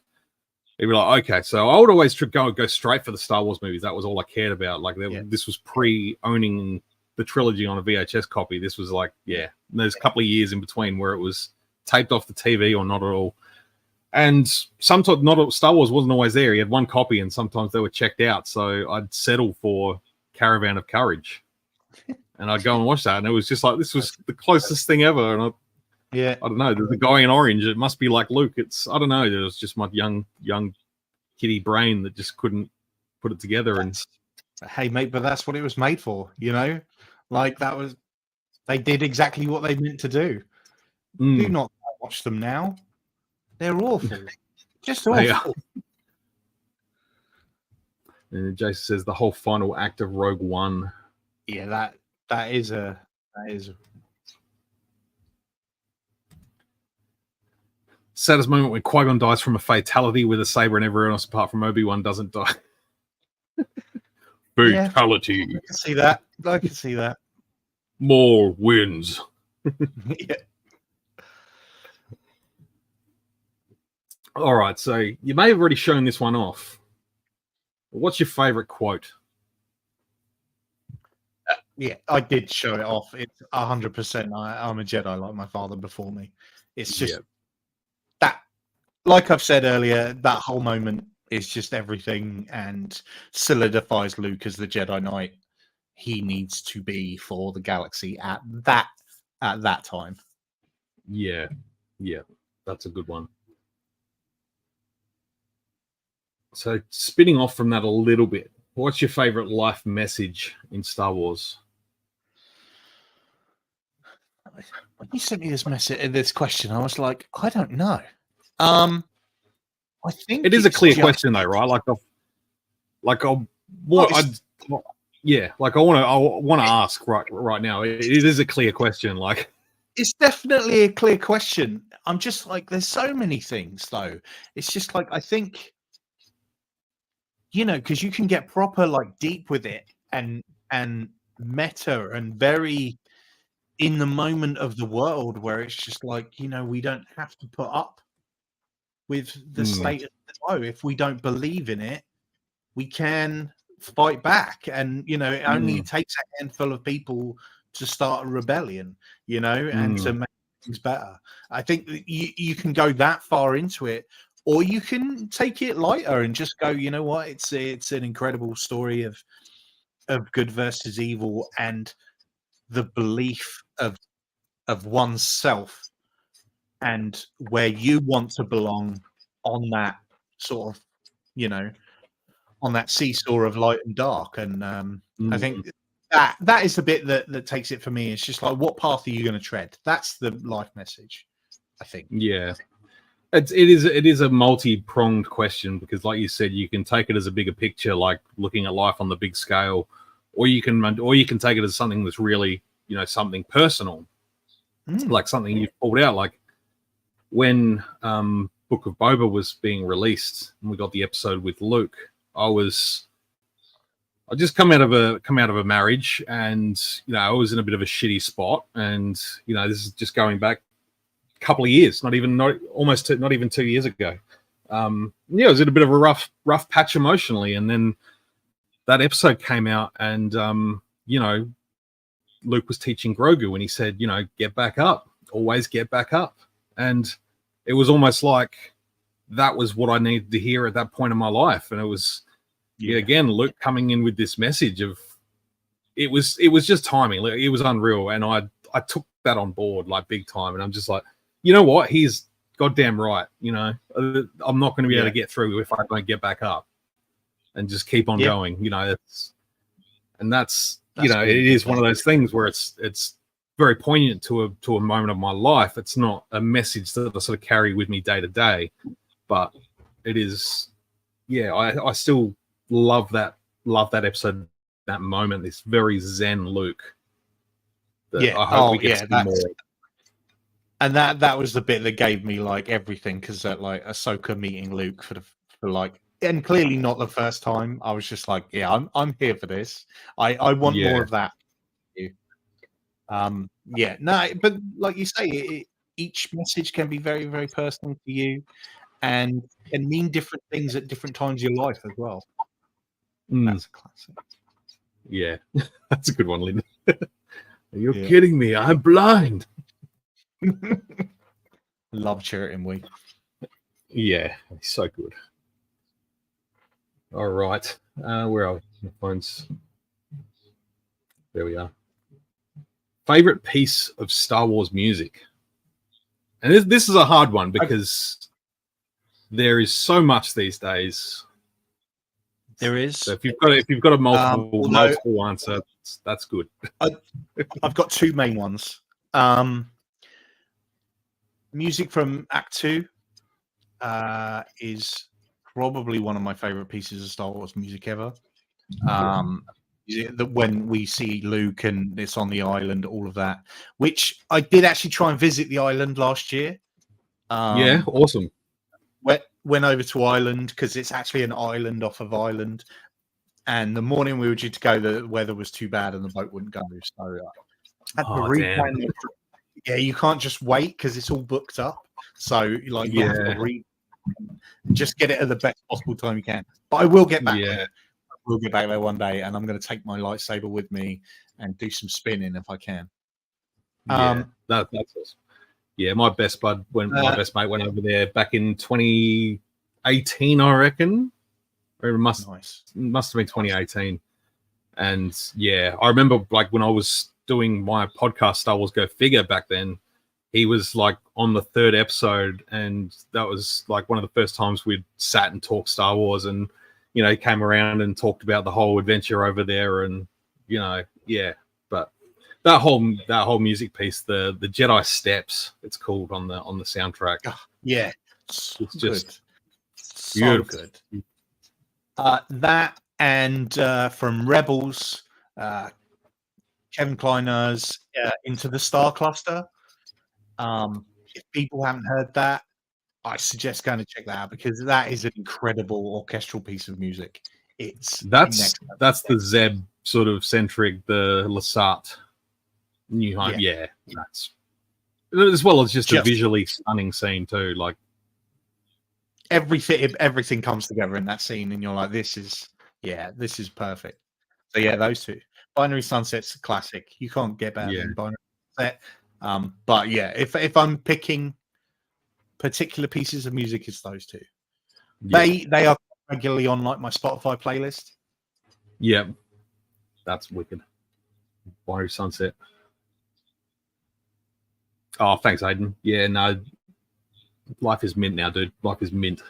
He'd be like, okay, so I would always go straight for the Star Wars movies. That was all I cared about. Like, this was pre-owning the trilogy on a VHS copy. This was like, there's a couple of years in between where it was taped off the TV or not at all. And sometimes Star Wars wasn't always there. He had one copy, and sometimes they were checked out. So I'd settle for Caravan of Courage, and I'd go and watch that. And it was just like, this was the closest thing ever. And I don't know. There's a guy in orange. It must be like Luke. I don't know. It was just my young kiddie brain that just couldn't put it together. Hey, mate, but that's what it was made for. You know, like they did exactly what they meant to do. Do not watch them now. They're awful. Just awful. And Jason says the whole final act of Rogue One. Yeah, that is saddest moment when Qui-Gon dies from a fatality with a saber and everyone else apart from Obi-Wan doesn't die. Fatality. I can see that. I can see that. More wins. Yeah. All right, so you may have already shown this one off. What's your favorite quote? Yeah, I did show it off. It's 100%. I'm a Jedi like my father before me. It's just that, like I've said earlier, that whole moment is just everything and solidifies Luke as the Jedi Knight he needs to be for the galaxy at that time. Yeah, that's a good one. So spinning off from that a little bit, what's your favorite life message in Star Wars? When you sent me this question, I was like, I don't know. I think it is a clear question though, right? I want to ask right now. It is a clear question. Like, it's definitely a clear question. I'm just like, there's so many things though. It's just like, I think, because you can get proper like deep with it and meta and very in the moment of the world where it's just like, we don't have to put up with the state of the quo. If we don't believe in it, we can fight back. And, it only takes a handful of people to start a rebellion, and to make things better. I think that you can go that far into it, or you can take it lighter and just go, you know what, it's an incredible story of good versus evil and the belief of oneself and where you want to belong on that sort of, on that seesaw of light and dark. And I think that is the bit that takes it for me. It's just like, what path are you going to tread? That's the life message, I think. Yeah. It is a multi-pronged question because, like you said, you can take it as a bigger picture, like looking at life on the big scale, or you can take it as something that's really, something personal, like something you've pulled out. Like when Book of Boba was being released and we got the episode with Luke, I just come out of a marriage, and I was in a bit of a shitty spot, and this is just going back couple of years, not even 2 years ago. It was in a bit of a rough patch emotionally, and then that episode came out, and Luke was teaching Grogu, and he said, get back up, always get back up. And it was almost like that was what I needed to hear at that point in my life. And it was again Luke coming in with this message of it was just timing. It was unreal, and I took that on board like big time. And I'm just like, you know what? He's goddamn right. I'm not going to be able to get through if I don't get back up and just keep on going. That's it is one of those things where it's very poignant to a moment of my life. It's not a message that I sort of carry with me day to day, but it is. Yeah, I still love that episode, that moment. This very zen Luke. I hope we get to see more. And that was the bit that gave me like everything, because that like Ahsoka meeting Luke for like, and clearly not the first time. I was just like, I'm here for this. I want more of that. But like you say, each message can be very, very personal to you, and can mean different things at different times of your life as well. Mm, That's a classic. yeah, that's a good one, Lynn. You're Yeah. kidding me. I'm blind. Love Cheriton We. Yeah, he's so good. All right. Where are we? My phone's. There we are. Favorite piece of Star Wars music? And this is a hard one because there is so much these days. There is. So if you've got a multiple answer, that's good. I've got two main ones. Music from Act 2 is probably one of my favorite pieces of Star Wars music ever. When we see Luke and it's on the island, all of that, which I did actually try and visit the island last year. Yeah, awesome. Went over to Ireland because it's actually an island off of Ireland. And the morning we were due to go, the weather was too bad and the boat wouldn't go. So I had to replan the trip. Yeah, you can't just wait because it's all booked up. So like you have to just get it at the best possible time you can. But I will get back there. We'll get back there one day, and I'm going to take my lightsaber with me and do some spinning if I can. That's awesome. Yeah, my best mate went over there back in 2018, I reckon. Or it must have been 2018. And yeah, I remember like when I was doing my podcast Star Wars Go Figure back then, he was like on the 3rd episode, and that was like one of the first times we'd sat and talked Star Wars, and you know, he came around and talked about the whole adventure over there, and you know, yeah. But that whole music piece, the Jedi Steps, it's called on the soundtrack. Yeah, it's just so good. That and from Rebels, Kevin Kleiner's Into the Star Cluster. If people haven't heard that, I suggest going to check that out because that is an incredible orchestral piece of music. That's the Zeb sort of centric, the Lasat New Hope. Yeah, that's as well as just a visually stunning scene too. Like everything comes together in that scene, and you're like, this is perfect. So yeah, those two. Binary Sunset's a classic. You can't get better than Binary Sunset. But yeah, if I'm picking particular pieces of music, it's those two. They are regularly on like my Spotify playlist. Yeah, that's wicked. Binary Sunset. Oh, thanks, Aiden. Yeah, no, life is mint now, dude. Life is mint.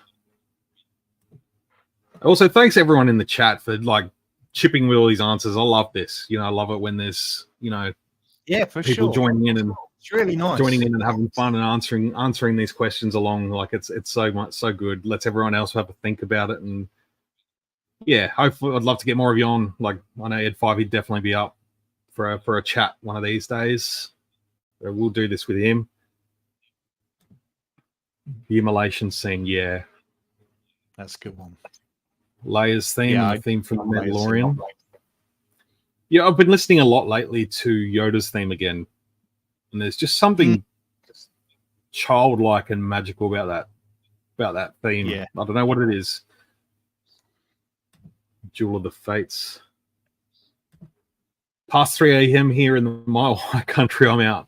Also, thanks everyone in the chat for like chipping with all these answers. I love this. You know, I love it when there's people joining in, and it's really nice joining in and having fun and answering these questions along. Like it's so good. Lets everyone else have a think about it, and yeah, hopefully I'd love to get more of you on. Like I know Ed 5, he'd definitely be up for a chat one of these days. So we'll do this with him. The immolation scene, yeah, that's a good one. Leia's theme, and the theme from the Mandalorian. Yeah, I've been listening a lot lately to Yoda's theme again, and there's just something childlike and magical about that theme. Yeah, I don't know what it is. Jewel of the Fates. Past 3 a.m. here in the Mile High Country. I'm out.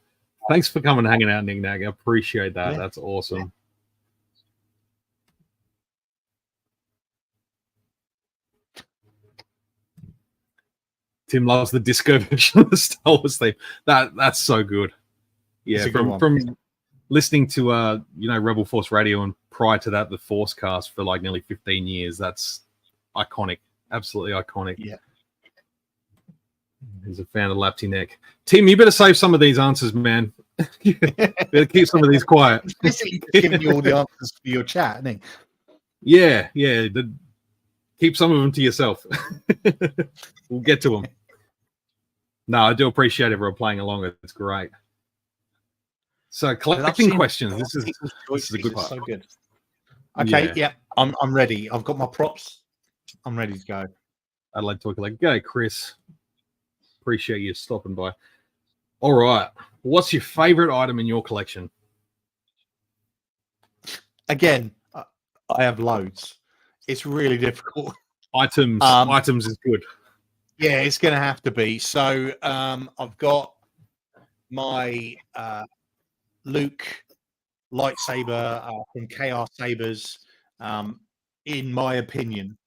Thanks for coming and hanging out, Nick Nag. I appreciate that. Yeah. That's awesome. Tim loves the disco version of the Star Wars theme. That's so good. Yeah, from listening to Rebel Force Radio and prior to that the Force Cast for like nearly 15 years. That's iconic. Absolutely iconic. Yeah. He's a fan of Lapty Neck. Tim, you better save some of these answers, man. Better keep some of these quiet. Basically giving you all the answers for your chat, isn't he? Yeah. Keep some of them to yourself. We'll get to them. No, I do appreciate everyone playing along. It's great. So collecting questions. This is a good part. So good. Okay, yeah. I'm ready. I've got my props. I'm ready to go. I'd like to collect. Go, Chris. Appreciate you stopping by. All right. What's your favorite item in your collection? Again, I have loads. It's really difficult. Items is good. Yeah, it's going to have to be. So I've got my Luke lightsaber from KR Sabers. In my opinion,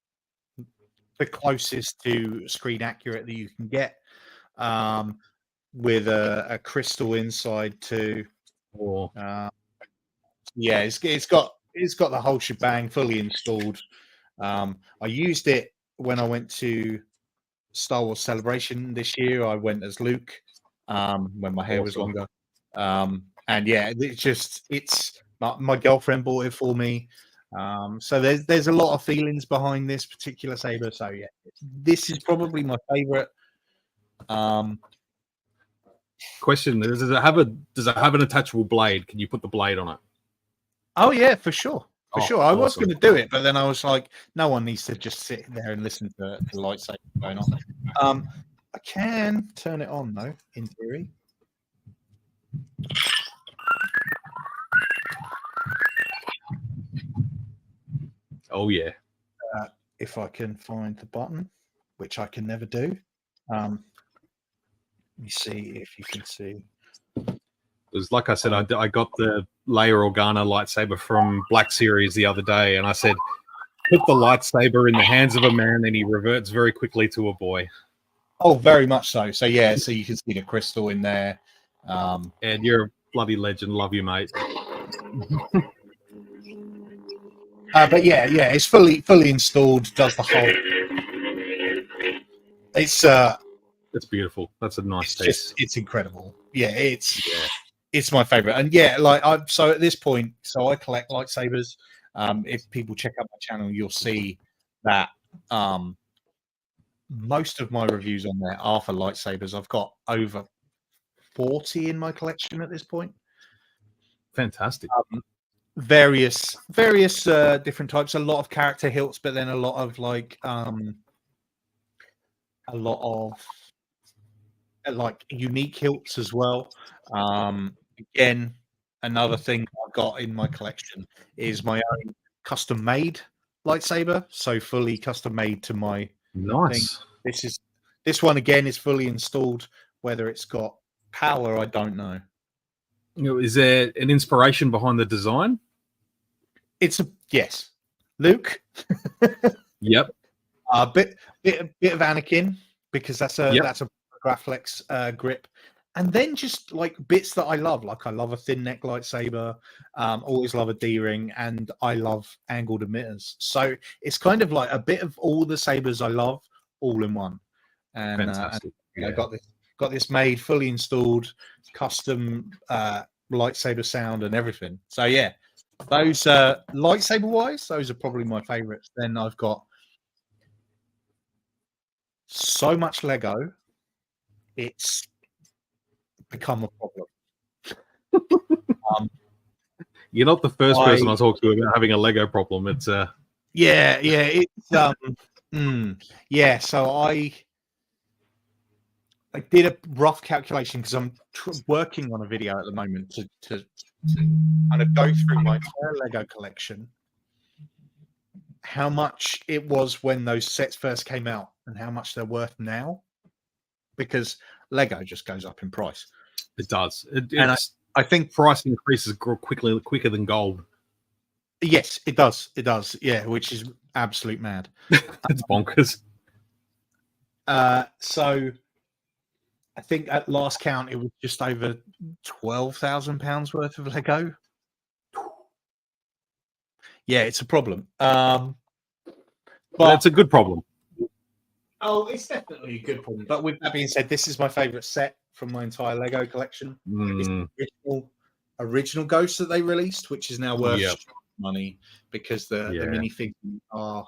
the closest to screen accurate that you can get, with a crystal inside too. Or Yeah, it's got the whole shebang fully installed. I used it when I went to Star Wars Celebration this year. I went as Luke when my hair was Awesome. longer. And yeah, it's my girlfriend bought it for me. So there's a lot of feelings behind this particular saber. So yeah, this is probably my favorite. Question: does it have an attachable blade? Can you put the blade on it? Oh yeah, for sure. For Oh, sure. I was awesome. going to do it, but then I was like, no one needs to just sit there and listen to the lightsaber going on. I can turn it on though, in theory. Oh yeah. If I can find the button, which I can never do. Let me see if you can see. It was like I said, I got the Leia Organa lightsaber from Black Series the other day, and I said, put the lightsaber in the hands of a man, and he reverts very quickly to a boy. Oh, very much so. So yeah, so you can see the crystal in there. And you're a bloody legend. Love you, mate. But yeah, it's fully installed. Does the whole. It's beautiful. That's a nice piece. It's incredible. Yeah, it's my favorite. And yeah, so at this point, so I collect lightsabers. If people check out my channel, you'll see that most of my reviews on there are for lightsabers. I've got over 40 in my collection at this point. Fantastic. Various different types. A lot of character hilts, but then a lot of unique hilts as well. Again, another thing I've got in my collection is my own custom made lightsaber, so fully custom made to my nice thing. This one again is fully installed. Whether it's got power, I don't know. Is there an inspiration behind the design? Yes, Luke. Yep. A bit of Anakin, because that's a Graflex grip, and then just like bits that I love. Like I love a thin neck lightsaber. Always love a D-ring, and I love angled emitters. So it's kind of like a bit of all the sabers I love, all in one. And fantastic. I got this made, fully installed, custom lightsaber sound and everything. So yeah, those lightsaber wise, those are probably my favorites. Then I've got so much Lego, it's become a problem. You're not the first person I talk to about having a Lego problem. It's So I did a rough calculation, because I'm working on a video at the moment to kind of go through my entire Lego collection, how much it was when those sets first came out and how much they're worth now, because Lego just goes up in price. It does. I think price increases quicker than gold. Yes, it does. It does. Yeah, which is absolute mad. It's bonkers. So I think at last count, it was just over £12,000 worth of Lego. Yeah, it's a problem. But it's a good problem. Oh, it's definitely a good problem. But with that being said, this is my favorite set from my entire Lego collection. It's the original Ghost that they released, which is now worth money, because the minifigures are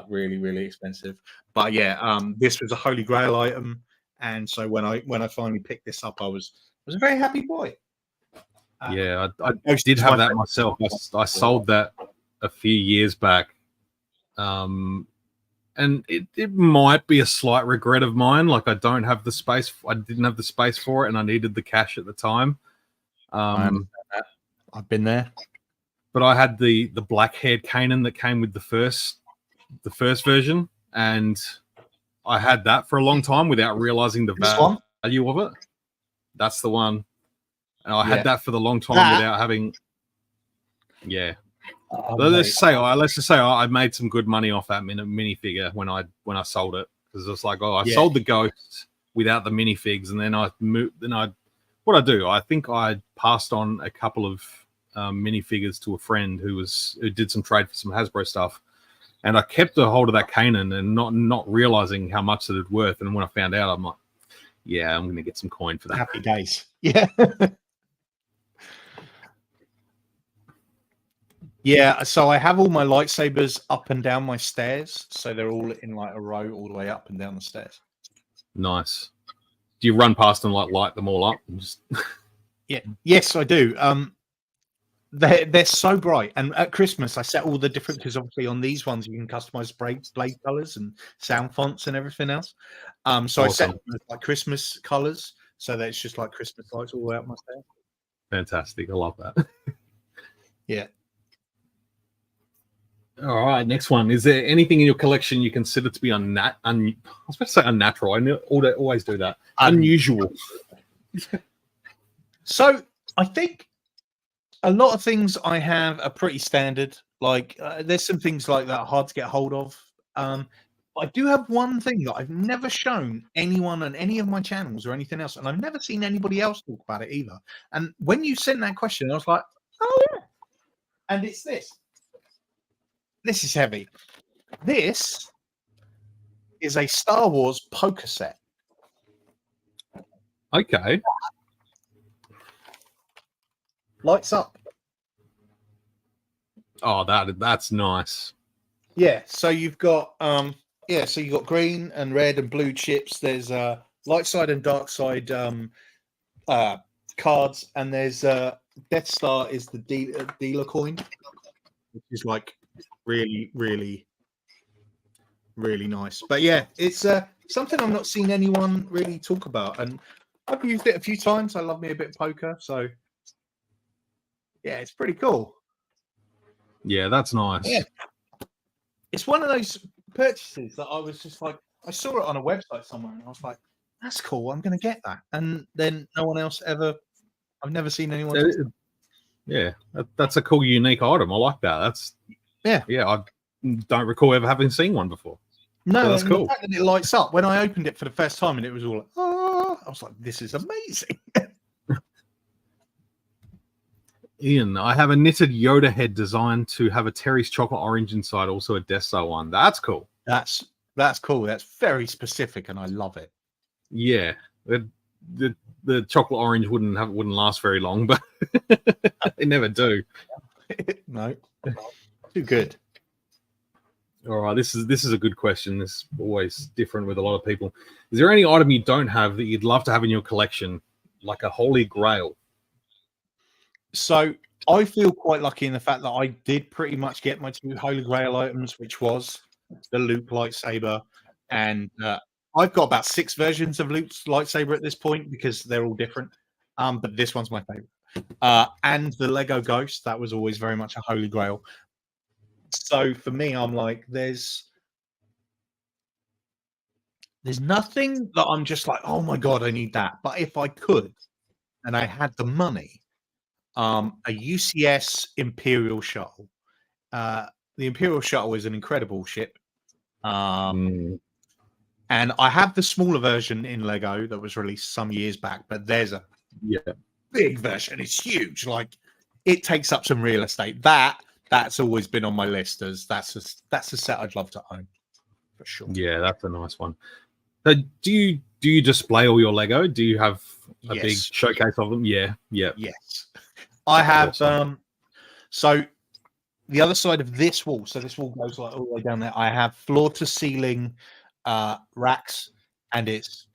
really, really expensive. But yeah, this was a holy grail item, and so when I finally picked this up, I was a very happy boy. I did have that myself. I sold that a few years back. And it might be a slight regret of mine. Like I don't have the space. I didn't have the space for it, and I needed the cash at the time. I've been there. but I had the black-haired Kanan that came with the first version, and I had that for a long time without realizing the value of it. That's the one. And I had that for the long time without having. Yeah. Let's just say I made some good money off that minifigure when I sold it, because it's like, I sold the Ghost without the minifigs, and then what I do, I think I passed on a couple of minifigures to a friend who did some trade for some Hasbro stuff, and I kept a hold of that Kanan and not realizing how much it was worth. And when I found out, I'm like, yeah, I'm gonna get some coin for that. Happy days. Yeah. Yeah, so I have all my lightsabers up and down my stairs, so they're all in like a row all the way up and down the stairs. Nice. Do you run past them, like light them all up? And just... Yeah. Yes, I do. They're so bright, and at Christmas I set all the different, because obviously on these ones you can customize blade colors and sound fonts and everything else. So awesome. I set them as like Christmas colors, so that it's just like Christmas lights all the way up my stairs. Fantastic! I love that. Yeah. All right, next one. Is there anything in your collection you consider to be I was about to say unnatural. I always do that. Unusual. So I think a lot of things I have are pretty standard. Like there's some things like that are hard to get hold of. I do have one thing that I've never shown anyone on any of my channels or anything else, and I've never seen anybody else talk about it either. And when you sent that question, I was like, oh yeah. And it's this. This is heavy. This is a Star Wars poker set. Okay. Lights up. Oh, that's nice. Yeah, so you've got so you've got green and red and blue chips. There's light side and dark side cards, and there's Death Star is the dealer coin, which is like really, really, really nice. But yeah, it's something I've not seen anyone really talk about, and I've used it a few times. I love me a bit of poker, so yeah, it's pretty cool. Yeah, that's nice. Yeah. It's one of those purchases that I was just like, I saw it on a website somewhere, and I was like, that's cool, I'm going to get that. And then no one else ever, I've never seen anyone. Yeah, that's a cool, unique item. I like that. Yeah, I don't recall ever having seen one before. No, so that's cool. The fact that it lights up, when I opened it for the first time and it was all like, oh, I was like, this is amazing. Ian, I have a knitted Yoda head designed to have a Terry's chocolate orange inside, also a Death Star one. That's cool. That's cool. That's very specific, and I love it. Yeah, the chocolate orange wouldn't last very long, but they never do. No, too good. All right, this is a good question. This is always different with a lot of people. Is there any item you don't have that you'd love to have in your collection, like a holy grail? So I feel quite lucky in the fact that I did pretty much get my two Holy Grail items, which was the Luke lightsaber, and I've got about 6 versions of Luke's lightsaber at this point because they're all different. But this one's my favorite. And the Lego Ghost, that was always very much a Holy Grail. So for me, I'm like, there's nothing that I'm just like, oh my God, I need that. But if I could, and I had the money, a UCS Imperial Shuttle. The Imperial Shuttle is an incredible ship. And I have the smaller version in Lego that was released some years back, but there's a big version. It's huge. Like, it takes up some real estate. That's always been on my list as that's a set I'd love to own for sure. Yeah, that's a nice one. So do you display all your Lego? Do you have a big showcase of them? Yeah. Yes. I have so the other side of this wall, so this wall goes like all the way down there. I have floor to ceiling racks, and it's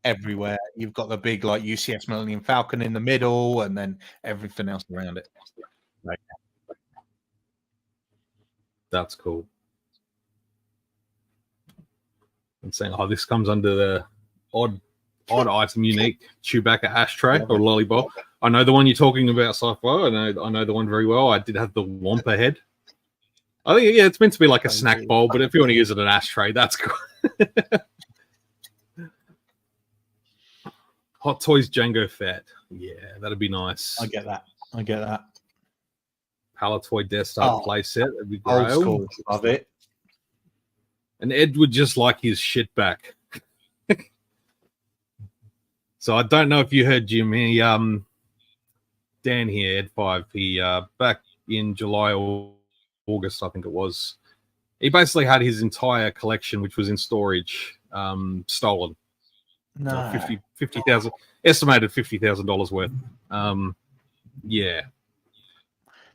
everywhere. You've got the big like UCS Millennium Falcon in the middle, and then everything else around it. Right. That's cool. I'm saying, this comes under the odd item unique Chewbacca ashtray or lollipop. I know the one you're talking about, sci-fi. I know the one very well. I did have the Wampa head. I think it's meant to be like a snack bowl, but if you want to use it as an ashtray, that's cool. Hot Toys Django Fett. Yeah, that'd be nice. I get that. Palatoy Death Star playset. That'd be great. Old school. Love it. And Ed would just like his shit back. So I don't know if you heard Jim. Dan here, Ed5. He back in July or August, I think it was. He basically had his entire collection, which was in storage, stolen. No. 50,000, estimated $50,000 worth. Yeah.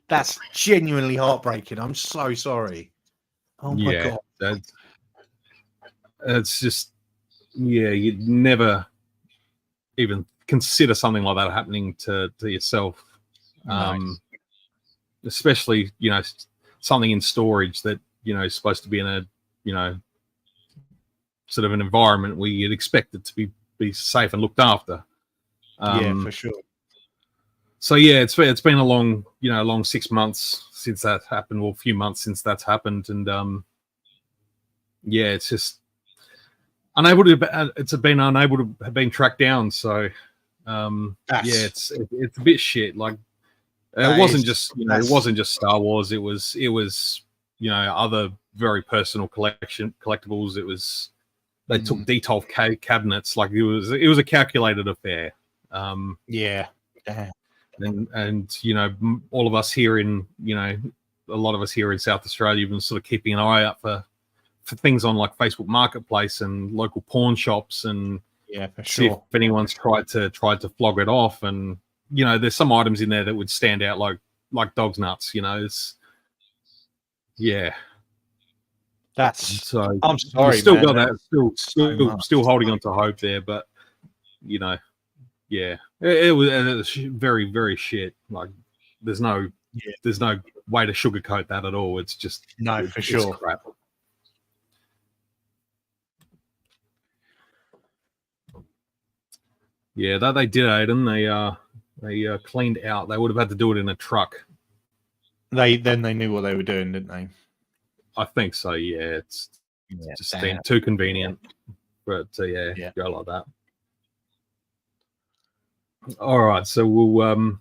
That's genuinely heartbreaking. I'm so sorry. Oh my God. It's just, you'd never even consider something like that happening to yourself. Nice. Especially, something in storage that, is supposed to be in a, sort of an environment where you'd expect it to be safe and looked after. Yeah, for sure. So yeah, it's been a long 6 months since that happened, or a few months since that's happened, and it's just unable to have been tracked down. So it's a bit shit. Like it wasn't just Star Wars. It was other very personal collectibles. It was they took Detolf cabinets. Like it was a calculated affair. Yeah. And all of us here in a lot of us here in South Australia have been sort of keeping an eye out for things on like Facebook Marketplace and local pawn shops, and see if anyone's tried to flog it off. And there's some items in there that would stand out like dog's nuts. That's so. I'm sorry, still man. got that. Still holding on to hope there, but yeah, it was very, very shit. Like there's no way to sugarcoat that at all. It's just for sure. Crap. Yeah, that they did, Aiden. They cleaned out. They would have had to do it in a truck. They knew what they were doing, didn't they? I think so. Yeah, it's just been too convenient, but go like that. All right, so we'll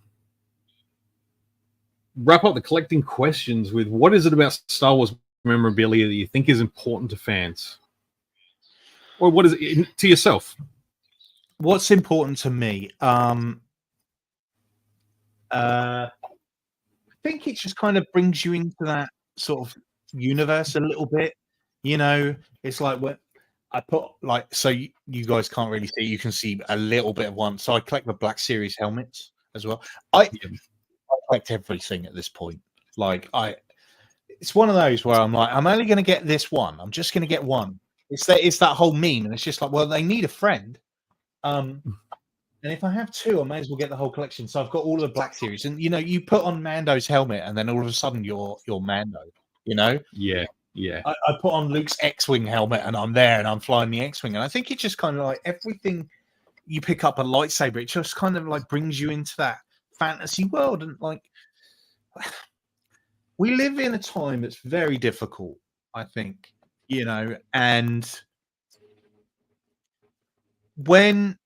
wrap up the collecting questions with what is it about Star Wars memorabilia that you think is important to fans, or what is it to yourself? What's important to me? I think it just kind of brings you into that sort of universe a little bit. It's like when I put so you guys can't really see. You can see a little bit of one. So I collect the Black Series helmets as well. I collect everything at this point. It's one of those where I'm like, I'm only going to get this one. I'm just going to get one. It's that whole meme, and it's just like, well, they need a friend. And if I have two, I may as well get the whole collection. So I've got all of the Black Series, and you put on Mando's helmet, and then all of a sudden you're Mando. Yeah. I put on Luke's X-wing helmet, and I'm there, and I'm flying the X-wing, and I think it just kind of like everything you pick up a lightsaber, it just kind of like brings you into that fantasy world, and like we live in a time that's very difficult, I think, and when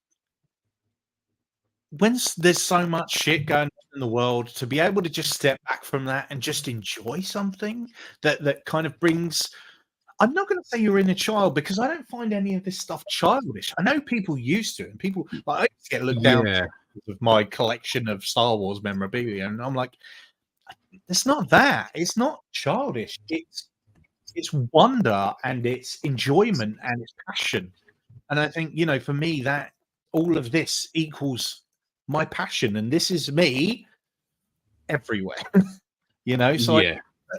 there's so much shit going on in the world, to be able to just step back from that and just enjoy something that kind of brings, I'm not going to say you're in a child, because I don't find any of this stuff childish. I know people used to, and people I used to get looked down with my collection of Star Wars memorabilia, and I'm like, it's not that. It's not childish. It's wonder, and it's enjoyment, and it's passion. And I think, for me, that all of this equals my passion, and this is me everywhere. So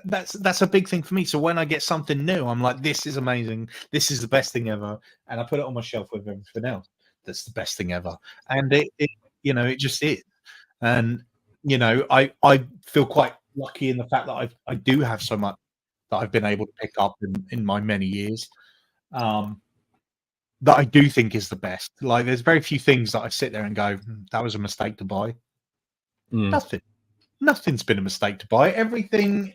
that's a big thing for me. So when I get something new, I'm like, this is amazing, this is the best thing ever, and I put it on my shelf with everything else. That's the best thing ever, and it just is. And I feel quite lucky in the fact that I do have so much that I've been able to pick up in my many years, that I do think is the best. Like, there's very few things that I sit there and go, that was a mistake to buy. Mm. Nothing's been a mistake to buy. Everything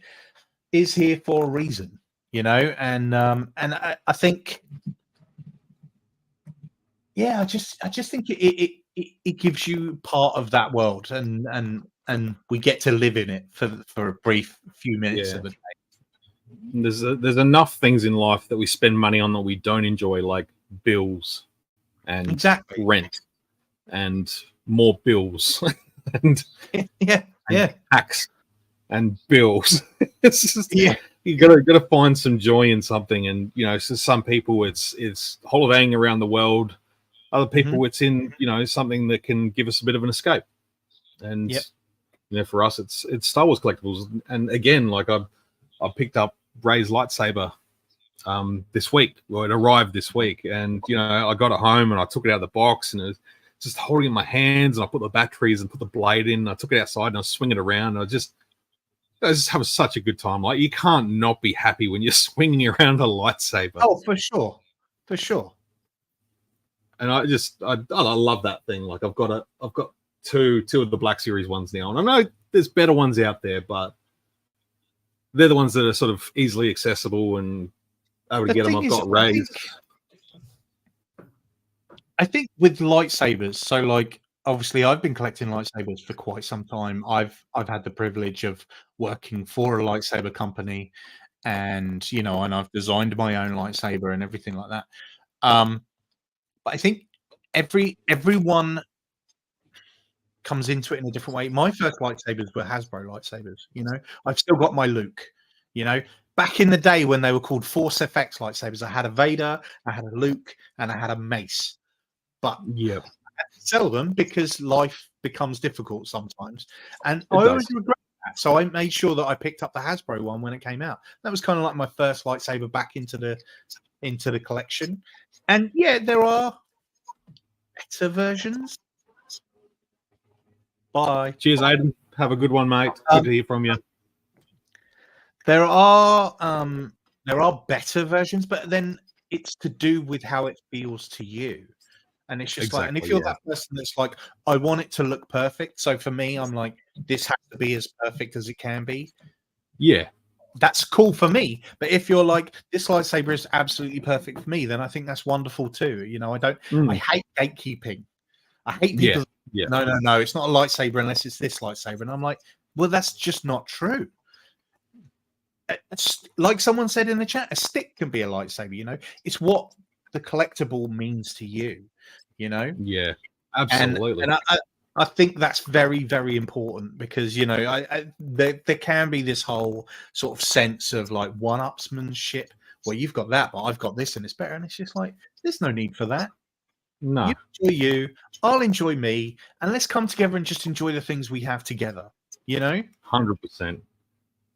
is here for a reason, you know. And I think, yeah, I just think it gives you part of that world, and we get to live in it for a brief few minutes Yeah. of the day. There's enough things in life that we spend money on that we don't enjoy, like bills and Exactly. rent and more bills and Yeah. tax and bills. It's just, Yeah. you gotta find some joy in something. And you know, so some people it's holidaying around the world. Other people Mhm. it's in, you know, something that can give us a bit of an escape. And Yep. you know, for us it's Star Wars collectibles. And again, like I picked up Rey's lightsaber this week. Well, it arrived this week, and you know, I got it home and I took it out of the box, and it was just holding it in my hands, and I put the batteries and put the blade in, and I took it outside and I was swinging it around, and I just having such a good time. Like, you can't not be happy when you're swinging around a lightsaber. Oh, for sure. For sure. And I love that thing. Like, I've got two of the Black Series ones now, and I know there's better ones out there, but they're the ones that are sort of easily accessible and able to get them. I've got Rey's. I think with lightsabers, so like obviously I've been collecting lightsabers for quite some time. I've had the privilege of working for a lightsaber company, and you know, and I've designed my own lightsaber and everything like that. But I think everyone comes into it in a different way. My first lightsabers were Hasbro lightsabers. You know, I've still got my Luke. You know, back in the day when they were called Force FX lightsabers, I had a Vader, I had a Luke, and I had a Mace. But Yeah, I had to sell them because life becomes difficult sometimes, and it I does. always regret that. So I made sure that I picked up the Hasbro one when it came out. That was kind of like my first lightsaber back into the collection. And yeah, there are better versions. Bye. Cheers, Aiden. Have a good one, mate. Good to hear from you. There are better versions, but then it's to do with how it feels to you. And it's just like, and if Exactly, you're yeah. that person that's like, I want it to look perfect. So for me, I'm like, this has to be as perfect as it can be. Yeah. That's cool for me. But if you're like, this lightsaber is absolutely perfect for me, then I think that's wonderful too. You know, I hate gatekeeping. I hate people. Yeah. No, it's not a lightsaber unless it's this lightsaber. And I'm like, well, that's just not true. It's like someone said in the chat, a stick can be a lightsaber. You know, it's what the collectible means to you. You know, Yeah. Absolutely. And I think that's very, very important because you know, there can be this whole sort of sense of like one-upsmanship where you've got that, but I've got this and it's better, and it's just like there's no need for that. No. You enjoy you, I'll enjoy me, and let's come together and just enjoy the things we have together. You know, 100%.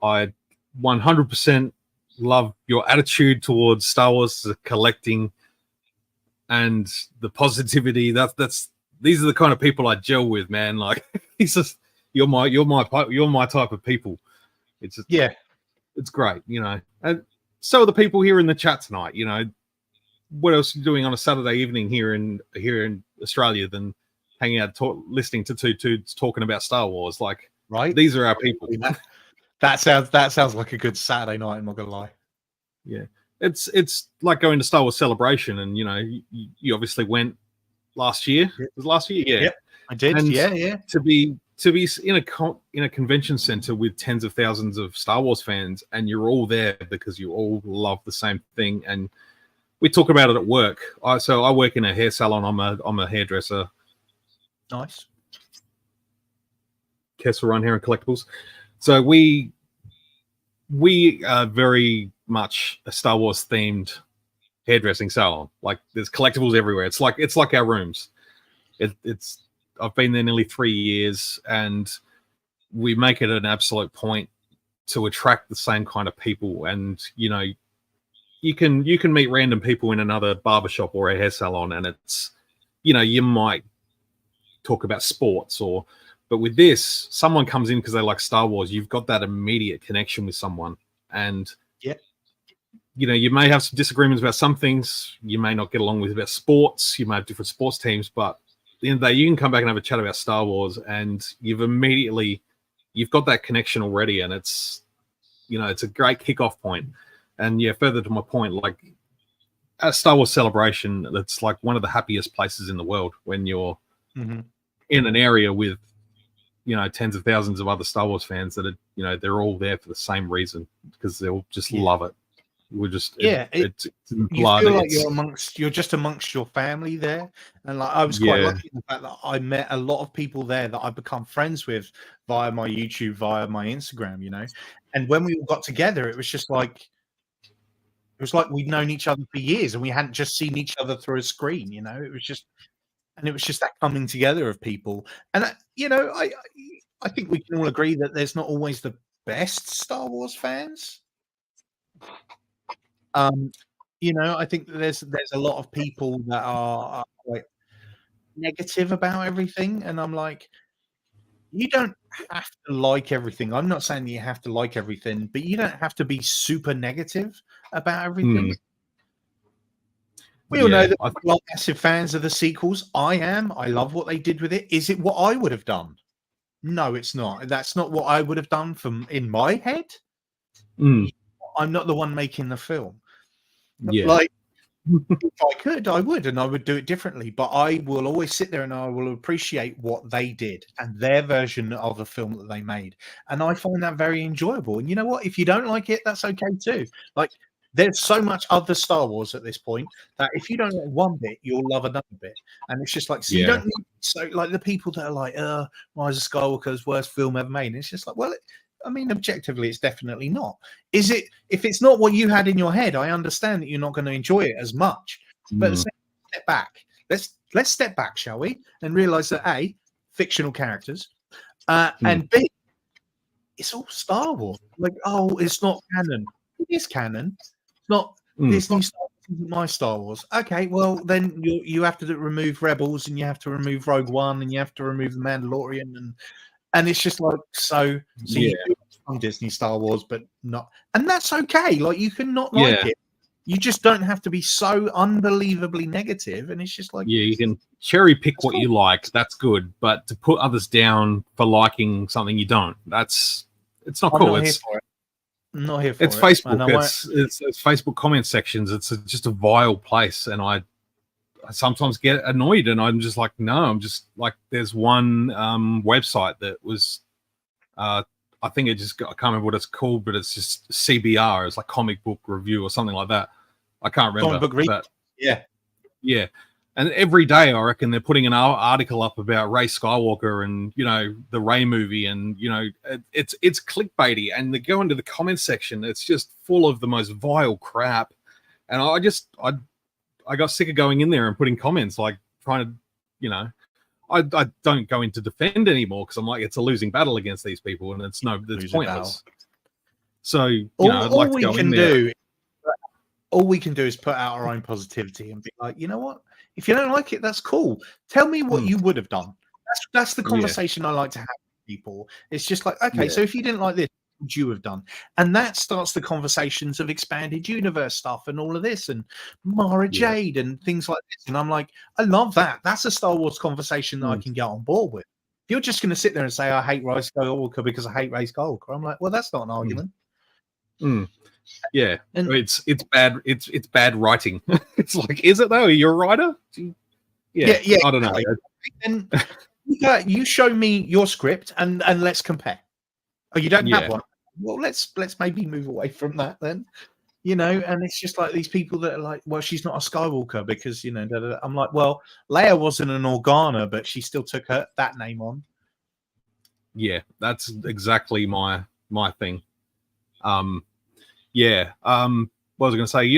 I 100% love your attitude towards Star Wars collecting and the positivity. These are the kind of people I gel with, man. Like, it's just you're my type of people. It's just, yeah. It's great, you know. And so are the people here in the chat tonight. You know, what else are you doing on a Saturday evening here in Australia than hanging out, listening to two dudes talking about Star Wars? Like, Right. These are our people. That sounds like a good Saturday night. I'm not gonna lie. Yeah, it's like going to Star Wars Celebration, and you know, you obviously went last year. It was last year, yeah. Yep, I did. And yeah. To be in a convention center with tens of thousands of Star Wars fans, and you're all there because you all love the same thing. And we talk about it at work. So I work in a hair salon. I'm a hairdresser. Nice. Kessel Run Hair and Collectibles. So we are very much a Star Wars themed hairdressing salon. Like, there's collectibles everywhere. It's like our rooms. It's I've been there nearly 3 years, and we make it an absolute point to attract the same kind of people. And you know, you can meet random people in another barbershop or a hair salon, and it's, you know, you might talk about sports but with this, someone comes in because they like Star Wars. You've got that immediate connection with someone, and you know, you may have some disagreements about some things. You may not get along with about sports. You may have different sports teams, but the end of the day, you can come back and have a chat about Star Wars, and you've got that connection already, and it's it's a great kickoff point. And yeah, further to my point, like at Star Wars Celebration, it's like one of the happiest places in the world when you're in an area with tens of thousands of other Star Wars fans that are they're all there for the same reason, because they'll just love it. We're just it's in blood. You feel like you're just amongst your family there, and like I was quite lucky in the fact that I met a lot of people there that I've become friends with via my YouTube, via my Instagram, and when we all got together, it was just like we'd known each other for years and we hadn't just seen each other through a screen. It was just that coming together of people, and I think we can all agree that there's not always the best Star Wars fans. I think that there's a lot of people that are quite negative about everything, and I'm like, you don't have to like everything. I'm not saying that you have to like everything, but you don't have to be super negative about everything. We all know that people are massive fans of the sequels. I am. I love what they did with it. Is it what I would have done? No, it's not. That's not what I would have done in my head. I'm not the one making the film. Like, if I could, I would, and I would do it differently. But I will always sit there and I will appreciate what they did and their version of the film that they made. And I find that very enjoyable. And you know what? If you don't like it, that's okay too. Like, there's so much other Star Wars at this point that if you don't like one bit, you'll love another bit. And it's just like, so you don't need, like the people that are like, Rise of Skywalker's worst film ever made. And it's just like, well, I mean, objectively, it's definitely not. Is it? If it's not what you had in your head, I understand that you're not going to enjoy it as much. But step back. Let's step back, shall we? And realize that A, fictional characters, and B, it's all Star Wars. Like, it's not canon. It is canon. It's not. This new Star Wars isn't my Star Wars. Okay, well then you have to remove Rebels, and you have to remove Rogue One, and you have to remove the Mandalorian, and it's just like you do some Disney Star Wars, but not, and that's okay. Like, you can not like it. You just don't have to be so unbelievably negative. And it's just like, you can cherry pick what you like. That's good, but to put others down for liking something you don't, it's not cool. I'm not here for it. It's Facebook. It's Facebook comment sections. It's just a vile place, and I sometimes get annoyed, and I'm just like, no, I'm just like, there's one website that was, I think I can't remember what it's called, but it's just CBR. It's like Comic Book Review or something like that. I can't remember. Comic Book Review. Yeah. And every day, I reckon they're putting an article up about Rey Skywalker and, the Rey movie, and, it's clickbaity, and they go into the comment section. It's just full of the most vile crap. And I got sick of going in there and putting comments, like trying to, I don't go in to defend anymore, because I'm like, it's a losing battle against these people, and it's pointless. So, I'd like to go in there. All we can do is put out our own positivity and be like, you know what? If you don't like it, that's cool. Tell me what you would have done. That's the conversation I like to have with people. It's just like, okay, so if you didn't like this, what would you have done? And that starts the conversations of expanded universe stuff and all of this, and Mara Jade and things like this. And I'm like, I love that. That's a Star Wars conversation that I can get on board with. If you're just going to sit there and say, I hate Rey Skywalker because I hate Rey Skywalker, I'm like, well, that's not an argument. Yeah, and it's bad. It's bad writing. It's like, is it though? You're a writer? Yeah. I don't know. And you show me your script and let's compare. Oh, you don't have one? Well, let's maybe move away from that then. And it's just like these people that are like, well, she's not a Skywalker because I'm like, well, Leia wasn't an Organa, but she still took that name on. Yeah, that's exactly my thing. What was I going to say?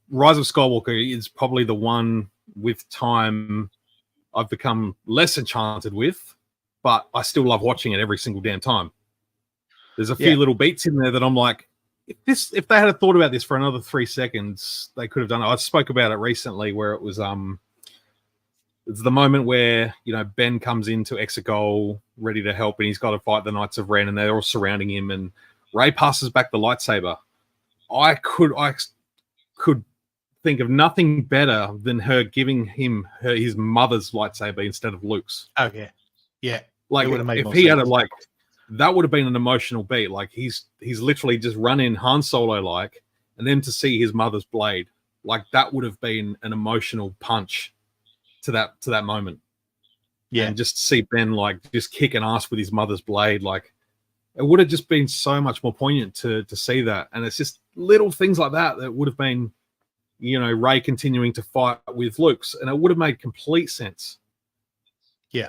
Rise of Skywalker is probably the one with time I've become less enchanted with, but I still love watching it every single damn time. There's a few little beats in there that I'm like, if they had thought about this for another 3 seconds, they could have done it. I spoke about it recently where it was it's the moment where Ben comes into Exegol ready to help, and he's got to fight the Knights of Ren, and they're all surrounding him, and Rey passes back the lightsaber. I could think of nothing better than her giving him his mother's lightsaber instead of Luke's. Oh yeah, yeah. Like It would have made if more he had sense. that would have been an emotional beat. Like he's literally just running Han Solo like, and then to see his mother's blade, like that would have been an emotional punch to that moment. Yeah. And just to see Ben like just kicking ass with his mother's blade, like it would have just been so much more poignant to see that. And it's just little things like that that would have been, Rey continuing to fight with Luke's, and it would have made complete sense. Yeah.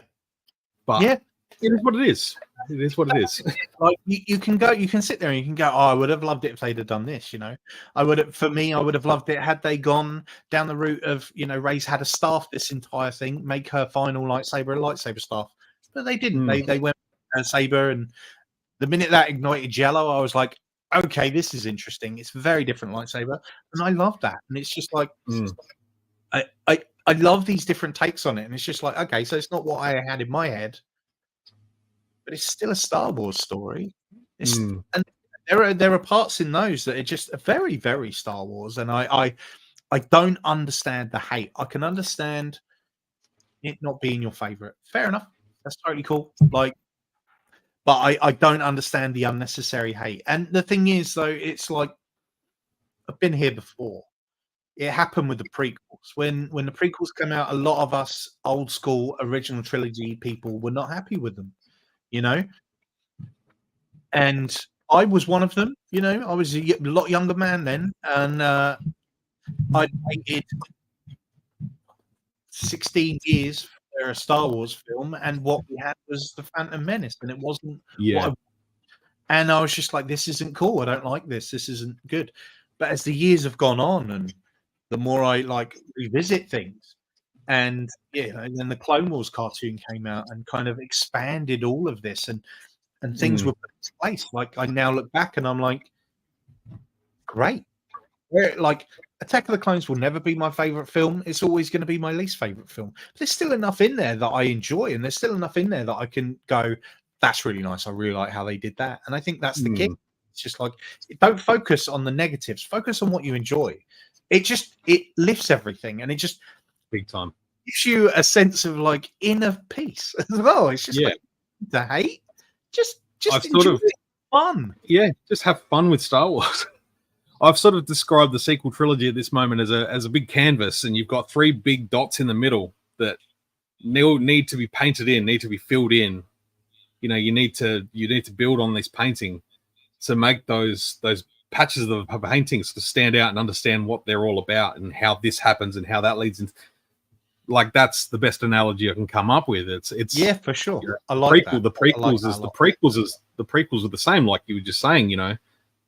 But yeah, it is what it is. It is what it is. Like you can sit there and you can go, oh, I would have loved it if they'd have done this. I would have loved it had they gone down the route of, Rey's had a staff this entire thing, make her final lightsaber a lightsaber staff, but they didn't. They went with a saber, and the minute that ignited yellow, I was like, okay, this is interesting. It's a very different lightsaber, and I love that. And it's just like, I love these different takes on it, and it's just like, okay, so it's not what I had in my head, but it's still a Star Wars story. And there are parts in those that are just very, very Star Wars, and I don't understand the hate. I can understand it not being your favorite. Fair enough, that's totally cool. But I don't understand the unnecessary hate. And the thing is, though, it's like I've been here before. It happened with the prequels. When the prequels came out, a lot of us old school original trilogy people were not happy with them, And I was one of them. I was a lot younger man then, and I waited 16 years for a Star Wars film, and what we had was the Phantom Menace, and it wasn't. And I was just like, this isn't cool. I don't like this. This isn't good. But as the years have gone on, and the more I revisit things, and and then the Clone Wars cartoon came out and kind of expanded all of this, and things were put in place. Like I now look back and I'm like, great. Attack of the Clones will never be my favorite film. It's always going to be my least favorite film. But there's still enough in there that I enjoy, and there's still enough in there that I can go, that's really nice. I really like how they did that. And I think that's the key. It's just like, don't focus on the negatives. Focus on what you enjoy. It lifts everything, and it just big time gives you a sense of inner peace as well. It's just the hate. Just enjoy it. Fun. Yeah, just have fun with Star Wars. I've sort of described the sequel trilogy at this moment as a big canvas, and you've got 3 big dots in the middle that need to be painted in, need to be filled in. You need to build on this painting to make those patches of paintings to stand out and understand what they're all about and how this happens and how that leads into. That's the best analogy I can come up with. It's yeah, for sure. I like that. The prequels are the same, like you were just saying.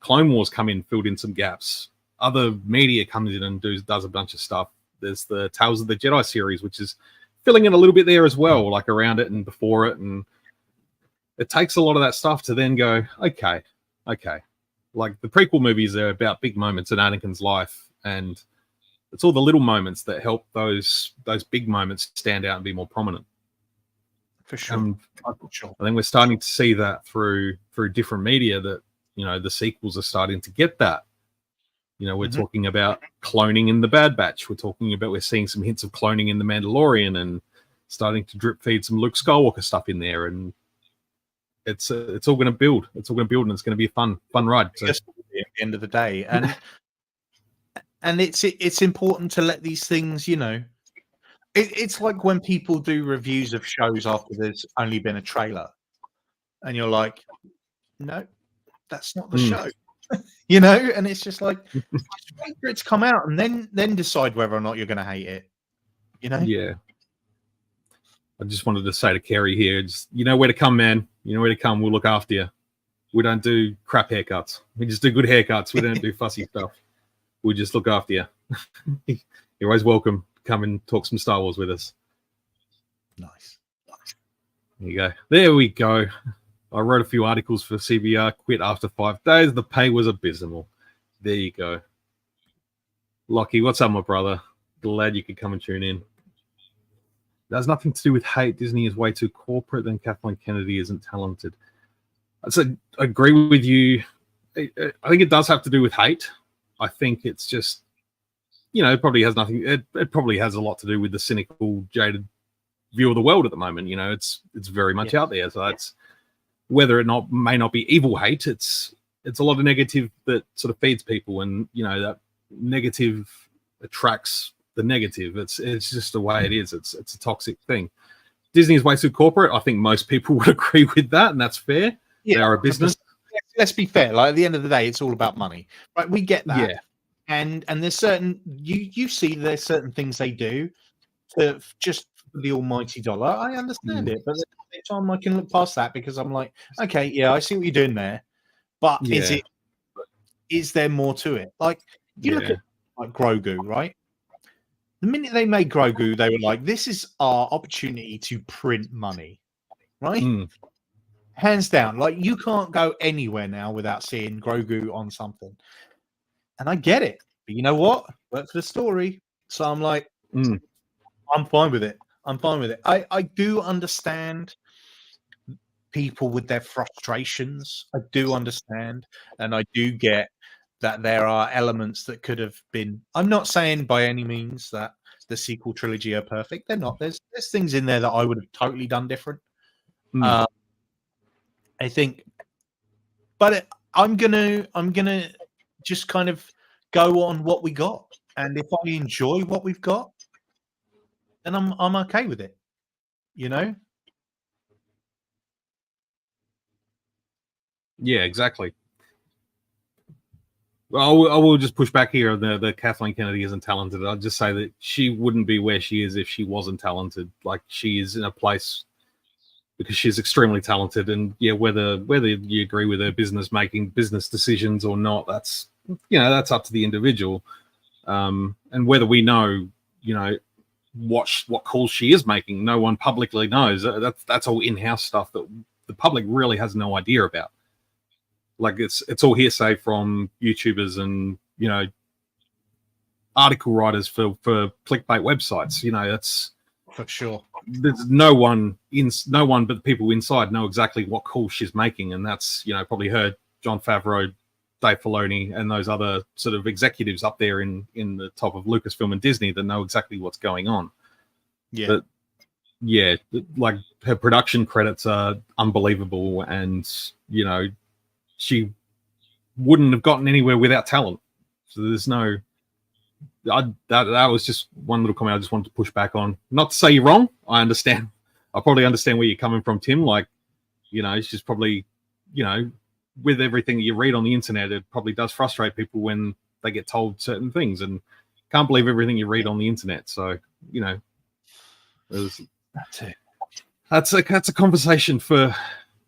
Clone Wars come in, filled in some gaps. Other media comes in and does a bunch of stuff. There's the Tales of the Jedi series, which is filling in a little bit there as well, like around it and before it, and it takes a lot of that stuff to then go, okay. Like the prequel movies are about big moments in Anakin's life, and it's all the little moments that help those big moments stand out and be more prominent. For sure. I think we're starting to see that through different media that, the sequels are starting to get that. We're talking about cloning in the Bad Batch. We're seeing some hints of cloning in the Mandalorian, and starting to drip feed some Luke Skywalker stuff in there. And it's all going to build. It's all going to build, and it's going to be a fun ride. So. At the end of the day, and and it's important to let these things, it's like when people do reviews of shows after there's only been a trailer, and you're like, no, that's not the show, and it's just like, wait for it to come out and then decide whether or not you're going to hate it, Yeah. I just wanted to say to Kerry here, just, where to come, man. You know where to come. We'll look after you. We don't do crap haircuts. We just do good haircuts. We don't do fussy stuff. We'll just look after you. You're always welcome to come and talk some Star Wars with us. Nice. There you go. There we go. I wrote a few articles for CBR, quit after 5 days. The pay was abysmal. There you go. Lockie, what's up, my brother? Glad you could come and tune in. It has nothing to do with hate. Disney is way too corporate, and Kathleen Kennedy isn't talented. I agree with you. I think it does have to do with hate. I think it's just it probably has nothing. It probably has a lot to do with the cynical, jaded view of the world at the moment. It's very much out there. So that's whether it may not be evil hate. It's a lot of negative that sort of feeds people, and that negative attracts the negative. It's just the way it is. It's a toxic thing. Disney is way too corporate. I think most people would agree with that, and that's fair. They are a business. Let's be fair. Like, at the end of the day, it's all about money, right? We get that. Yeah. And there's certain you see there's certain things they do to just for the almighty dollar. I understand it, but at the same time I can look past that because I'm like, okay, yeah, I see what you're doing there, but is there more to it? Like, you look at like Grogu, right? The minute they made Grogu, they were like, this is our opportunity to print money, right? Hands down. Like, you can't go anywhere now without seeing Grogu on something. And I get it. But you know what? Work for the story. So I'm like, I'm fine with it. I'm fine with it. I do understand people with their frustrations. I do understand. And I do get that there are elements that could have been. I'm not saying by any means that the sequel trilogy are perfect. They're not. There's things in there that I would have totally done different. I think, but I'm gonna just kind of go on what we got, and if I enjoy what we've got, then I'm okay with it. Yeah, exactly. Well, I will just push back here. The Kathleen Kennedy isn't talented. I'll just say that she wouldn't be where she is if she wasn't talented. Like, she is in a place because she's extremely talented. And whether you agree with her making business decisions or not, that's up to the individual. And whether we know, what calls she is making, no one publicly knows. That's all in-house stuff that the public really has no idea about. Like, it's all hearsay from YouTubers and article writers for clickbait websites. That's for sure. There's no one but the people inside know exactly what calls she's making, and that's probably her, Jon Favreau, Dave Filoni, and those other sort of executives up there in the top of Lucasfilm and Disney that know exactly what's going on. But like, her production credits are unbelievable, and she wouldn't have gotten anywhere without talent. So there's no. That was just one little comment I just wanted to push back on. Not to say you're wrong. I understand. I probably understand where you're coming from, Tim. Like, it's just probably, with everything that you read on the internet, it probably does frustrate people when they get told certain things, and can't believe everything you read on the internet. So, that's it. That's a conversation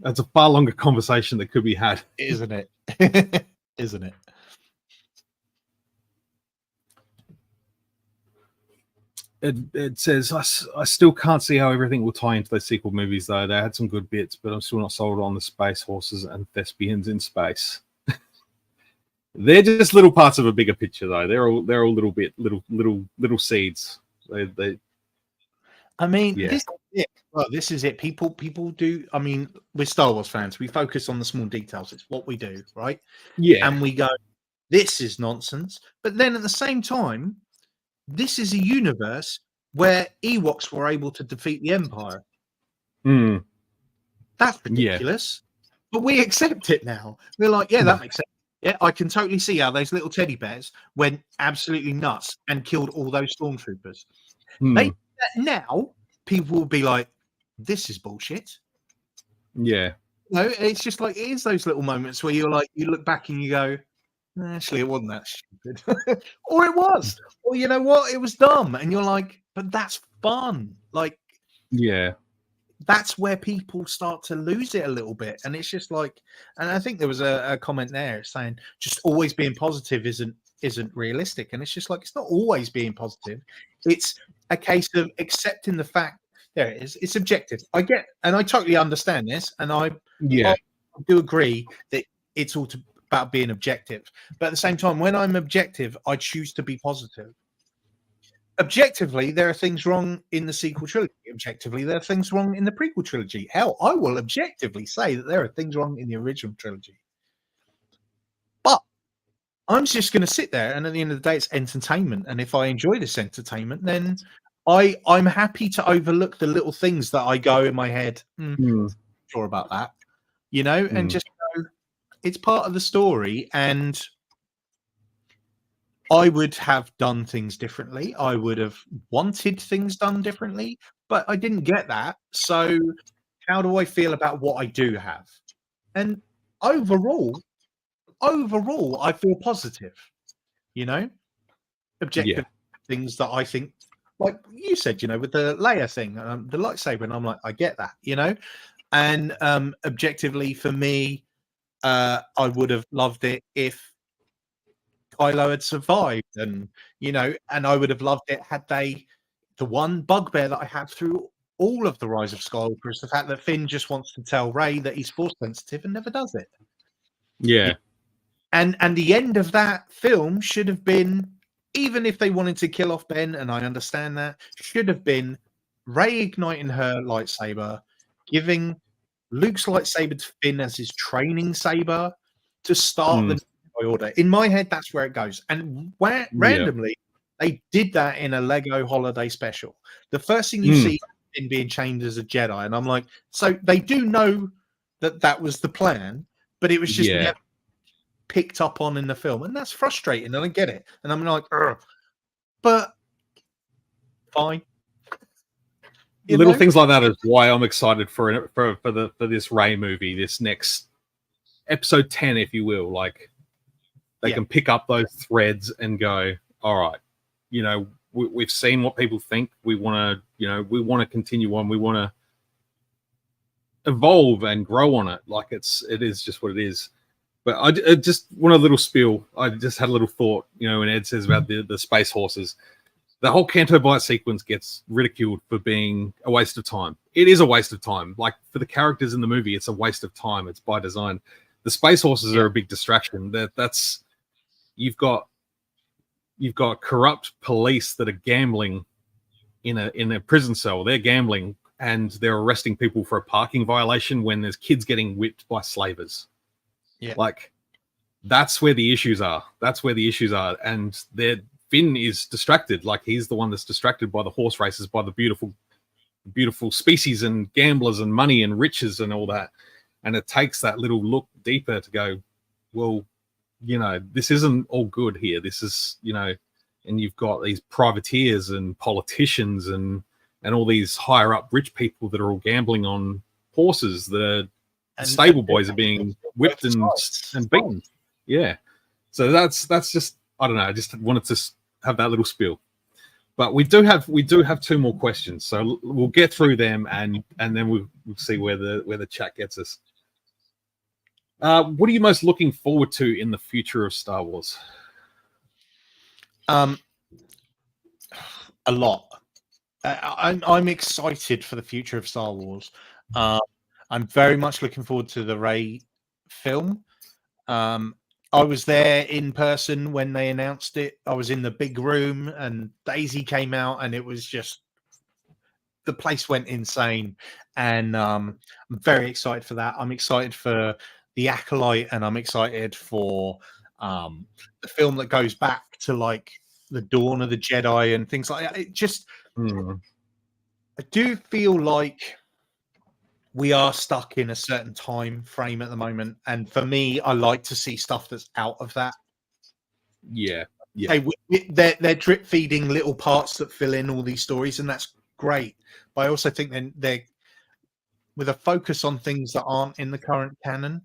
that's a far longer conversation that could be had, isn't it? Isn't it? It says, I still can't see how everything will tie into those sequel movies, though. They had some good bits, but I'm still not sold on the space horses and thespians in space. They're just little parts of a bigger picture, though. They're all little seeds. They I mean, this is it. People do. I mean, we're Star Wars fans. We focus on the small details. It's what we do, right? Yeah. And we go, this is nonsense. But then at the same time, this is a universe where Ewoks were able to defeat the Empire. That's ridiculous. But we accept it now. We're like, that makes sense. Yeah, I can totally see how those little teddy bears went absolutely nuts and killed all those stormtroopers. They do that now, people will be like, this is bullshit. Yeah. It's just like, it is those little moments where you're like, you look back and you go, actually, it wasn't that stupid. Or it was. Or you know what? It was dumb. And you're like, but that's fun. Like, that's where people start to lose it a little bit. And it's just like, and I think there was a comment there saying just always being positive isn't realistic. And it's just like, it's not always being positive. It's a case of accepting the fact. There it is. It's objective. I get, and I totally understand this. And I do agree that it's all about being objective. But at the same time, when I'm objective, I choose to be positive. Objectively, there are things wrong in the sequel trilogy. Objectively, there are things wrong in the prequel trilogy. Hell, I will objectively say that there are things wrong in the original trilogy. But I'm just going to sit there, and at the end of the day, it's entertainment. And if I enjoy this entertainment, then I'm happy to overlook the little things that I go in my head. Sure about that, and just go, it's part of the story. And I would have done things differently. I would have wanted things done differently, but I didn't get that. So how do I feel about what I do have? And overall, I feel positive, objective things that I think, like you said, with the layer thing, the lightsaber, and I'm like, I get that, and objectively for me, I would have loved it if Kylo had survived, and and I would have loved it had they. The one bugbear that I had through all of the Rise of Skywalker is the fact that Finn just wants to tell Rey that he's force sensitive and never does it. Yeah. And the end of that film should have been, even if they wanted to kill off Ben, and I understand that, should have been Rey igniting her lightsaber, giving Luke's lightsaber to Finn as his training saber to start the Jedi Order. In my head, that's where it goes. And randomly, they did that in a Lego holiday special. The first thing you see Finn being chained as a Jedi, and I'm like, so they do know that that was the plan, but it was just never picked up on in the film, and that's frustrating. And I get it, and I'm like, ugh. But fine. Little things like that is why I'm excited for this Rey movie, this next episode 10, if you will. Like they can pick up those threads and go, all right, we've seen what people think. We want to continue on. We want to evolve and grow on it. Like it is just what it is. But I just want a little spiel. I just had a little thought, when Ed says about the space horses. The whole Canto Bight sequence gets ridiculed for being a waste of time. It is a waste of time. Like for the characters in the movie, it's a waste of time. It's by design. The space horses are a big distraction. That's you've got corrupt police that are gambling in a prison cell. They're gambling and they're arresting people for a parking violation when there's kids getting whipped by slavers. Yeah, like that's where the issues are. And Finn is distracted. Like he's the one that's distracted by the horse races, by the beautiful species and gamblers and money and riches and all that. And it takes that little look deeper to go, well, this isn't all good here. This is, and you've got these privateers and politicians and all these higher up rich people that are all gambling on horses. The stable boys are being whipped and beaten. Yeah. So that's just, I don't know. I just wanted to have that little spiel. But we do have 2 more questions. So we'll get through them and then we'll see where the chat gets us. What are you most looking forward to in the future of Star Wars? A lot. I'm excited for the future of Star Wars. I'm very much looking forward to the Rey film. I was there in person when they announced it. I was in the big room and Daisy came out and it was just, the place went insane. And I'm very excited for that. I'm excited for The Acolyte, and I'm excited for the film that goes back to like the Dawn of the Jedi and things like that. It just, I do feel like we are stuck in a certain time frame at the moment. And for me, I like to see stuff that's out of that. Yeah. They're drip feeding little parts that fill in all these stories, and that's great. But I also think they're with a focus on things that aren't in the current canon,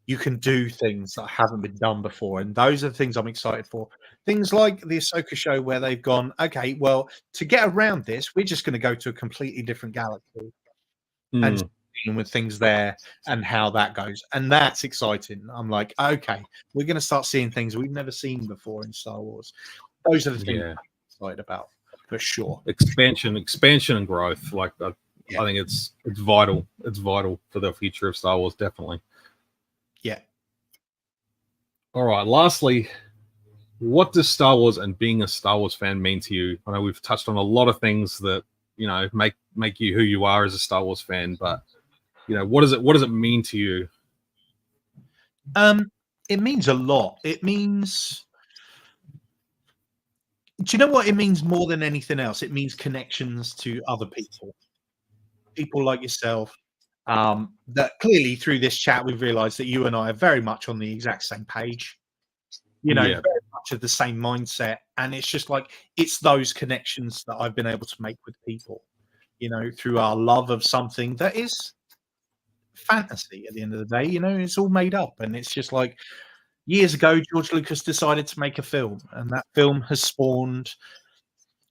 you can do things that haven't been done before. And those are the things I'm excited for. Things like the Ahsoka show where they've gone, okay, well, to get around this, we're just going to go to a completely different galaxy and dealing with things there and how that goes. And that's exciting. I'm like, okay, we're going to start seeing things we've never seen before in Star Wars. Those are the things I'm excited about, for sure. Expansion and growth. Like, I think it's vital. It's vital for the future of Star Wars, definitely. Yeah. All right. Lastly, what does Star Wars and being a Star Wars fan mean to you? I know we've touched on a lot of things that, make you who you are as a Star Wars fan, but what does it mean to you? It means a lot. It means, do you know what it means more than anything else? It means connections to other people like yourself. That clearly through this chat, we've realized that you and I are very much on the exact same page, very much of the same mindset. And it's just like, it's those connections that I've been able to make with people, through our love of something that is fantasy at the end of the day. It's all made up. And it's just like, years ago, George Lucas decided to make a film, and that film has spawned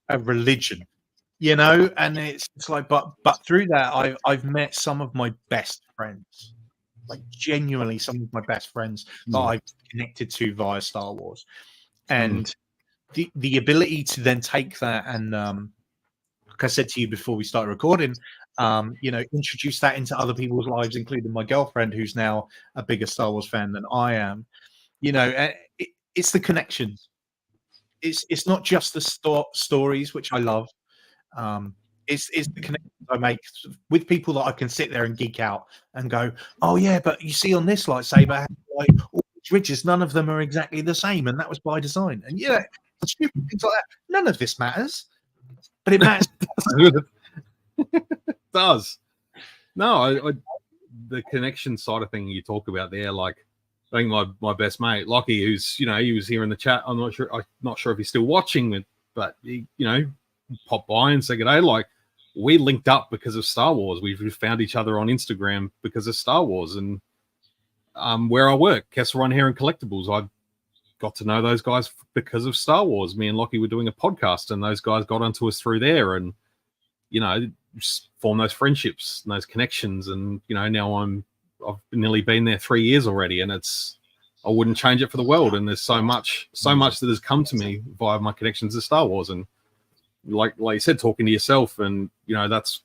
a religion, and it's like, but through that, I've met some of my best friends, like genuinely some of my best friends that I've connected to via Star Wars, and the ability to then take that and, like I said to you before we started recording, introduce that into other people's lives, including my girlfriend, who's now a bigger Star Wars fan than I am. It's the connections. It's not just the stories, which I love. It's the connections I make with people that I can sit there and geek out and go, oh yeah, but you see on this lightsaber, like all these ridges, none of them are exactly the same, and that was by design. And stupid things like that. None of this matters, but it matters. It does. No, the connection side of thing you talk about there, like, I think my best mate Lockie, who's he was here in the chat. I'm not sure if he's still watching it, but he popped by and said good day. Like, we linked up because of Star Wars. We found each other on Instagram because of Star Wars, and where I work, Kessel Run Hair and Collectibles, I got to know those guys because of Star Wars. Me and Lockie were doing a podcast, and those guys got onto us through there, and just form those friendships and those connections. And now I've nearly been there 3 years already, and I wouldn't change it for the world. And there's so much that has come to me via my connections to Star Wars. And like you said, talking to yourself, and that's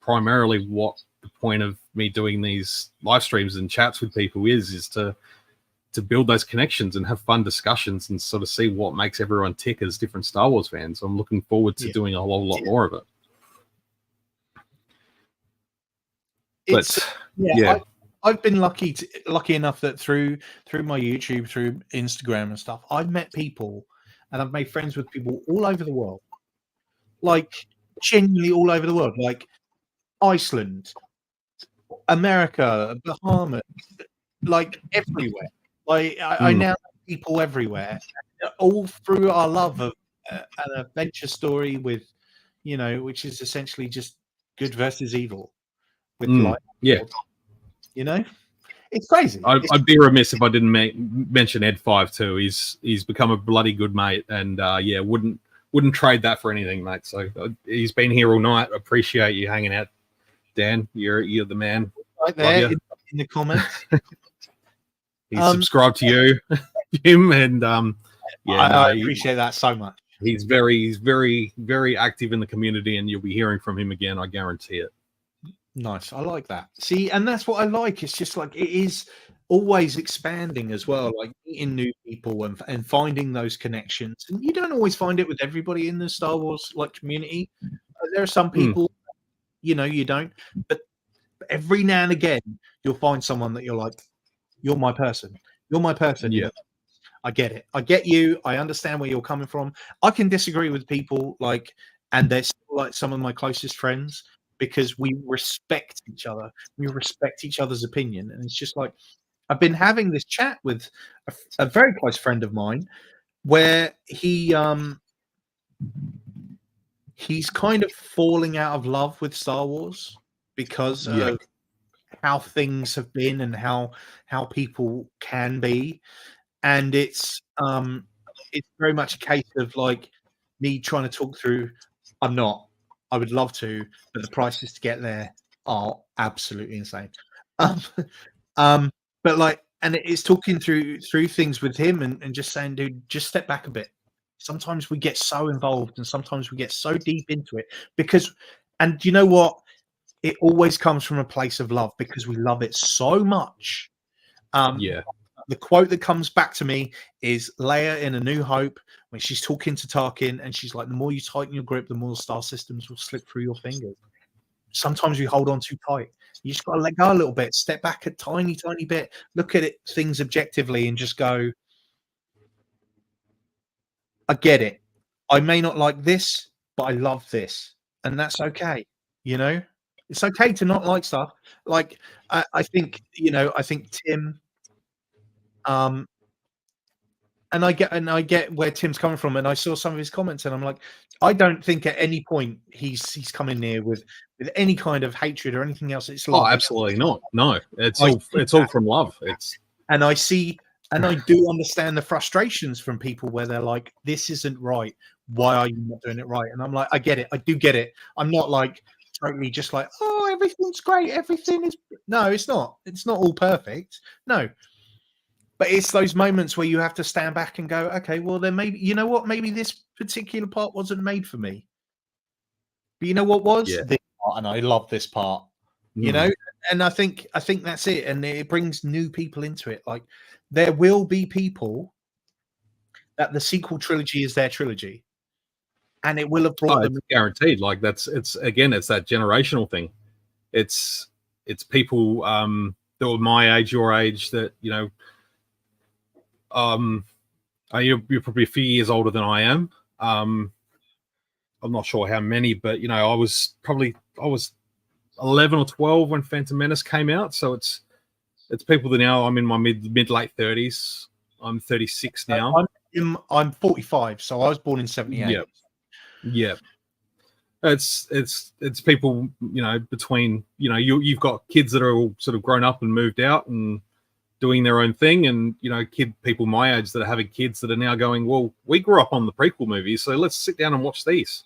primarily what the point of me doing these live streams and chats with people is to build those connections and have fun discussions and sort of see what makes everyone tick as different Star Wars fans. I'm looking forward to doing a whole lot more of it. I've been lucky enough that through my YouTube, through Instagram and stuff, I've met people and I've made friends with people all over the world, like genuinely all over the world, like Iceland, America, Bahamas, like everywhere. Like I now know people everywhere, all through our love of an adventure story with, which is essentially just good versus evil. With it's crazy. I'd be remiss if I didn't mention Ed 5 too. He's become a bloody good mate, and wouldn't trade that for anything, mate. So he's been here all night. Appreciate you hanging out, Dan. You're the man. Right there in the comments. He's subscribed to you, Jim, and I appreciate that so much. He's very, very active in the community, and you'll be hearing from him again. I guarantee it. Nice. I like that. See, and that's what I like. It's just like, it is always expanding as well, like meeting new people and finding those connections. And you don't always find it with everybody in the Star Wars community. There are some people, you don't, but every now and again you'll find someone that you're like, you're my person. You're my person. Yeah. I get it. I get you. I understand where you're coming from. I can disagree with people and they're still like some of my closest friends, because we respect each other. We respect each other's opinion. And it's just like, I've been having this chat with a very close friend of mine where he's kind of falling out of love with Star Wars because of how things have been and how people can be. And it's very much a case of like me trying to talk through, I would love to, but the prices to get there are absolutely insane. But like, and it's talking through things with him and just saying, dude, just step back a bit. Sometimes we get so involved and sometimes we get so deep into it and you know what? It always comes from a place of love because we love it so much. The quote that comes back to me is Leia in A New Hope when she's talking to Tarkin and she's like, the more you tighten your grip, the more star systems will slip through your fingers. Sometimes we hold on too tight. You just got to let go a little bit, step back a tiny bit, look at it, things objectively, and just go, I get it. I may not like this, but I love this, and that's okay. You know, it's okay to not like stuff. Like I think, I think Tim, um, and I get where Tim's coming from, and I saw some of his comments, and I'm like, I don't think at any point he's come in there with any kind of hatred or anything else. It's Oh, love. absolutely not. No, it's I all see it's all that. from love. It's And I see, and I do understand the frustrations from people where they're like, this isn't right. Why are you not doing it right? And I'm like, I get it. I do get it. I'm not like totally just like, oh, everything's great. Everything is. No, it's not. It's not all perfect. No. But it's those moments where you have to stand back and go, okay, well, then maybe, you know what? Maybe this particular part wasn't made for me. But you know what was? yeah. This part, and I love this part. You know, and I think that's it, and it brings new people into it. Like, there will be people that the sequel trilogy is their trilogy, and it will have brought Oh, them. it's guaranteed. Like it's that generational thing. It's people that were my age, your age, that you're probably a few years older than I am. I'm not sure how many, but I was 11 or 12 when Phantom Menace came out. So it's people that now I'm in my mid late 30s. I'm 36 now. I'm 45, so I was born in 78. Yeah. It's people, between, you've got kids that are all sort of grown up and moved out and doing their own thing, and people my age that are having kids that are now going, well, we grew up on the prequel movies, so let's sit down and watch these,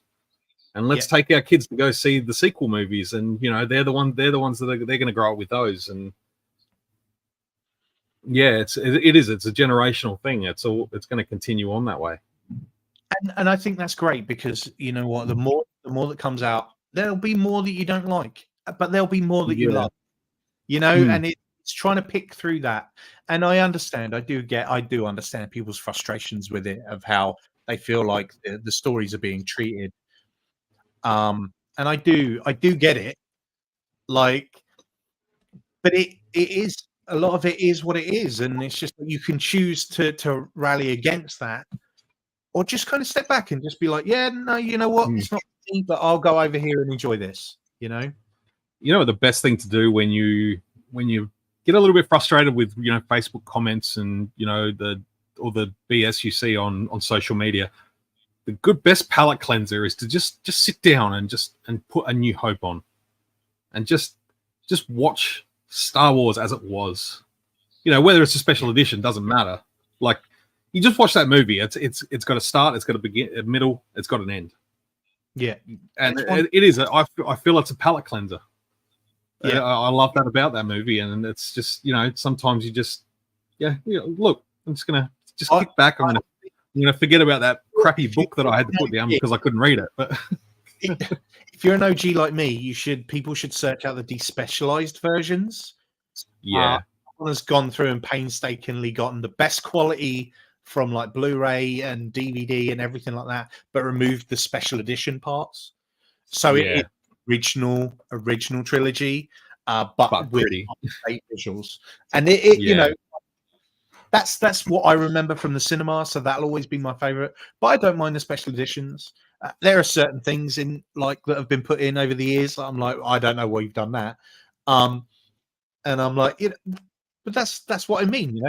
and let's take our kids to go see the sequel movies, and they're the ones that they're going to grow up with those. And yeah, it's a generational thing. It's going to continue on that way. And I think that's great, because you know what, the more that comes out, there'll be more that you don't like, but there'll be more that you love. And it's trying to pick through that. And I understand, I do understand people's frustrations with it, of how they feel like the stories are being treated. And I do get it. Like, but it is, a lot of it is what it is, and it's just that you can choose to rally against that, or just kind of step back and just be like, yeah, no, you know what, it's not me, but I'll go over here and enjoy this. The best thing to do when you get a little bit frustrated with Facebook comments and all the BS you see on social media, the best palate cleanser is to just sit down and put A New Hope on, and just watch Star Wars as it was. Whether it's a special edition doesn't matter. Like, you just watch that movie. It's got a start, it's got a begin, a middle, it's got an end. Yeah, and it is. I feel it's a palate cleanser. Yeah, I love that about that movie, and it's just sometimes you just look, I'm just gonna kick back. I'm gonna forget about that crappy book that I had to put down because I couldn't read it. But if you're an OG like me, people should search out the despecialized versions. Yeah, one has gone through and painstakingly gotten the best quality from like Blu-ray and DVD and everything like that, but removed the special edition parts. So it original trilogy, but with great visuals. And that's what I remember from the cinema. So that'll always be my favorite. But I don't mind the special editions. There are certain things in that have been put in over the years. I'm like, I don't know why you've done that. And I'm like, but that's what I mean.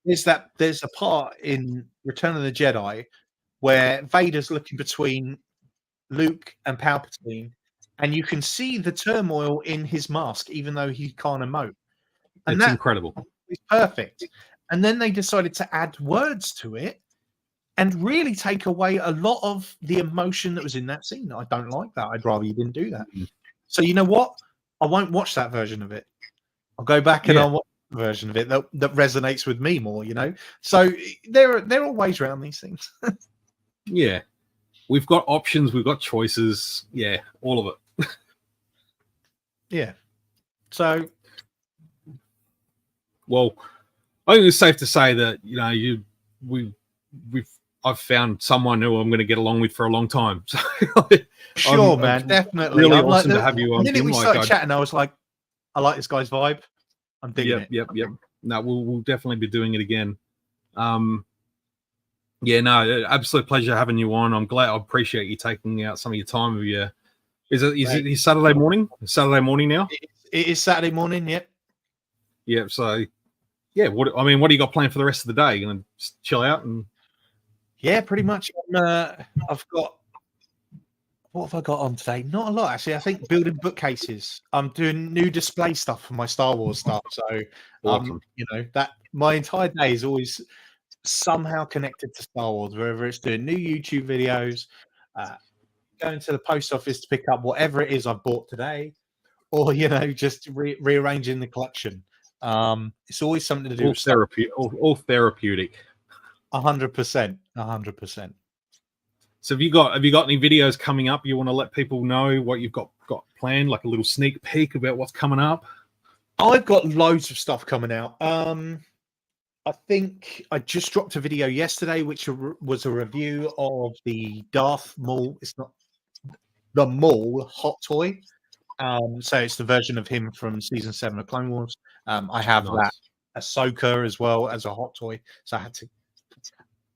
There's a part in Return of the Jedi where Vader's looking between Luke and Palpatine, and you can see the turmoil in his mask, even though he can't emote. And it's incredible. It's perfect. And then they decided to add words to it and really take away a lot of the emotion that was in that scene. I don't like that. I'd rather you didn't do that. So you know what? I won't watch that version of it. I'll go back and I'll watch the version of it that resonates with me more, So there are ways around these things. Yeah. We've got options, we've got choices. Yeah, all of it. Yeah. So, well, I think it's safe to say that I've found someone who I'm going to get along with for a long time. So sure, man, definitely. Really awesome to have you on. The minute we started chatting, I was like, I like this guy's vibe. I'm digging it. Yep. No, we'll definitely be doing it again. Yeah, no, absolute pleasure having you on. I'm glad. I appreciate you taking out some of your time of your. Is it Saturday morning? Saturday morning now. It is Saturday morning. Yep. Yeah. So, yeah. What do you got planned for the rest of the day? You gonna just chill out and? Yeah, pretty much. I've got. What have I got on today? Not a lot, actually. I think building bookcases. I'm doing new display stuff for my Star Wars stuff. So, Awesome. that my entire day is always somehow connected to Star Wars, whether it's doing new YouTube videos, going to the post office to pick up whatever it is I've bought today, or just rearranging the collection. It's always something to do with all therapeutic. 100%. 100%. So have you got any videos coming up you want to let people know what you've got planned, like a little sneak peek about what's coming up? I've got loads of stuff coming out. I think I just dropped a video yesterday, which was a review of the Darth Maul. It's not the Maul hot toy. So it's the version of him from season 7 of Clone Wars. I have that Ahsoka as well as a hot toy. So I had to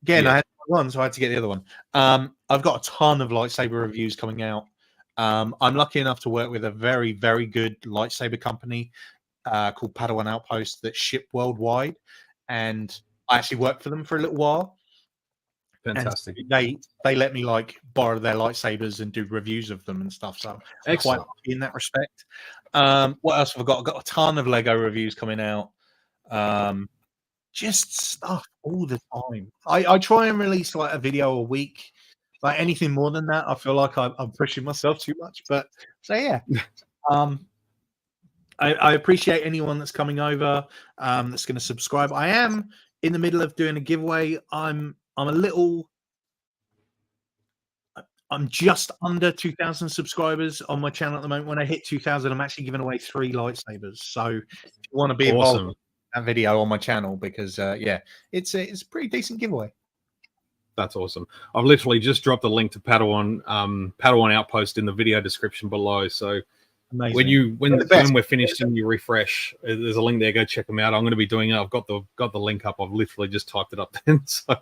I had one, so I had to get the other one. I've got a ton of lightsaber reviews coming out. I'm lucky enough to work with a very, very good lightsaber company called Padawan Outpost that ship worldwide, and I actually worked for them for a little while. Fantastic. And they let me borrow their lightsabers and do reviews of them and stuff. So I'm quite lucky in that respect. What else have I got? I've got a ton of Lego reviews coming out. Just stuff all the time. I try and release a video a week. Anything more than that, I feel like I'm pushing myself too much. But so yeah, I appreciate anyone that's coming over, that's going to subscribe. I am in the middle of doing a giveaway. I'm just under 2,000 subscribers on my channel at the moment. When I hit 2,000, I'm actually giving away 3 lightsabers. So if you want to be involved in that video on my channel, because it's a pretty decent giveaway. That's awesome. I've literally just dropped a link to Padawan Outpost in the video description below. So amazing. when we're finished and you refresh, there's a link there. Go check them out. I'm going to be doing it. I've got the link up. I've literally just typed it up then. So.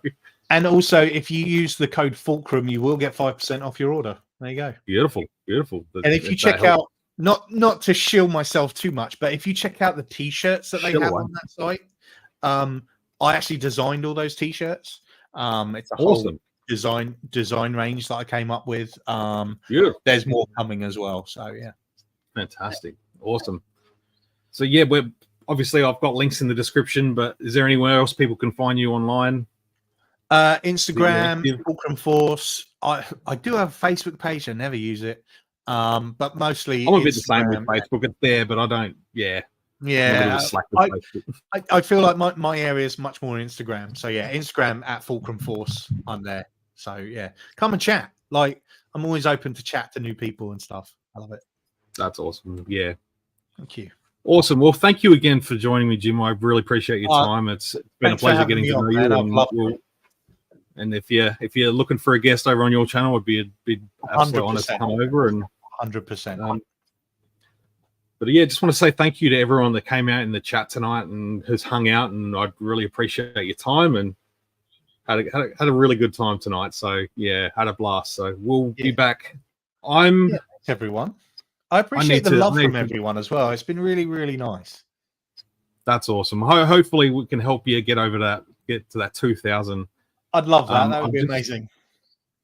And also, if you use the code FULCRUM, you will get 5% off your order. There you go. Beautiful. And if you check out, not to shill myself too much, but if you check out the T-shirts that they have on that site, I actually designed all those T-shirts. It's a whole design range that I came up with. There's more coming as well. So yeah, fantastic, awesome. So yeah, I've got links in the description. But is there anywhere else people can find you online? Instagram, Fulcrum Force. I do have a Facebook page. I never use it. But mostly I'm a bit the same with Facebook. It's there, but I don't. Yeah. I feel like my area is much more Instagram. So yeah, Instagram at Fulcrum Force. I'm there. So yeah, come and chat. I'm always open to chat to new people and stuff. I love it. That's awesome. Yeah. Thank you. Awesome. Well, thank you again for joining me, Jim. I really appreciate your time. It's been a pleasure getting to know you. And if you're looking for a guest over on your channel, it'd be absolutely honest to come over and 100%. But yeah, just want to say thank you to everyone that came out in the chat tonight and has hung out, and I really appreciate your time and had a really good time tonight. So yeah, had a blast. So we'll be back. Thanks everyone. I appreciate the love from everyone as well. It's been really, really nice. That's awesome. Hopefully we can help you get to that 2,000. I'd love that. That would be amazing.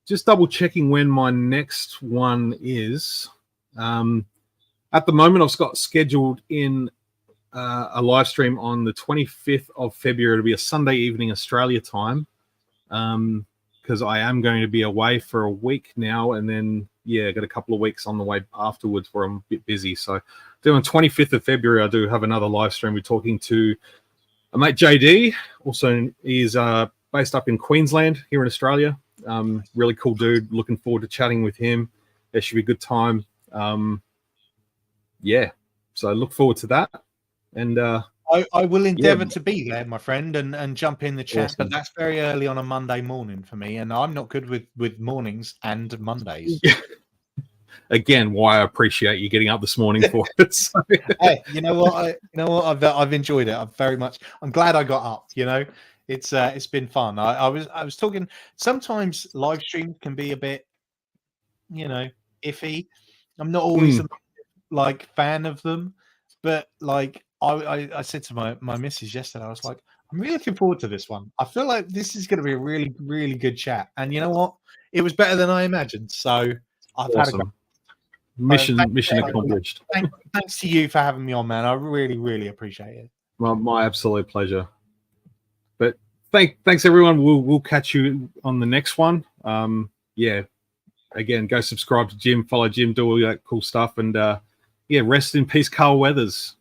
Just double checking when my next one is. At the moment, I've got scheduled in a live stream on the 25th of February. It'll be a Sunday evening Australia time, because I am going to be away for a week now, and then I got a couple of weeks on the way afterwards where I'm a bit busy. So, on 25th of February, I do have another live stream. We're talking to a mate JD. Also, he's based up in Queensland here in Australia. Really cool dude. Looking forward to chatting with him. It should be a good time. So look forward to that. And I will endeavour to be there, my friend, and jump in the chat. Awesome. But that's very early on a Monday morning for me, and I'm not good with mornings and Mondays. again why I appreciate you getting up this morning for it. So, Hey, you know what? I've enjoyed it. I'm glad I got up. It's been fun. I was talking. Sometimes live streams can be a bit, iffy. I'm not always a fan of them, but I said to my missus yesterday, I was like, I'm really looking forward to this one. I feel like this is going to be a really, really good chat. And you know what? It was better than I imagined. So I've had a great mission accomplished. Thanks to you for having me on, man. I really, really appreciate it. My absolute pleasure. But thanks everyone. We'll catch you on the next one. Yeah. Again, go subscribe to Jim, follow Jim, do all that cool stuff, and rest in peace, Carl Weathers.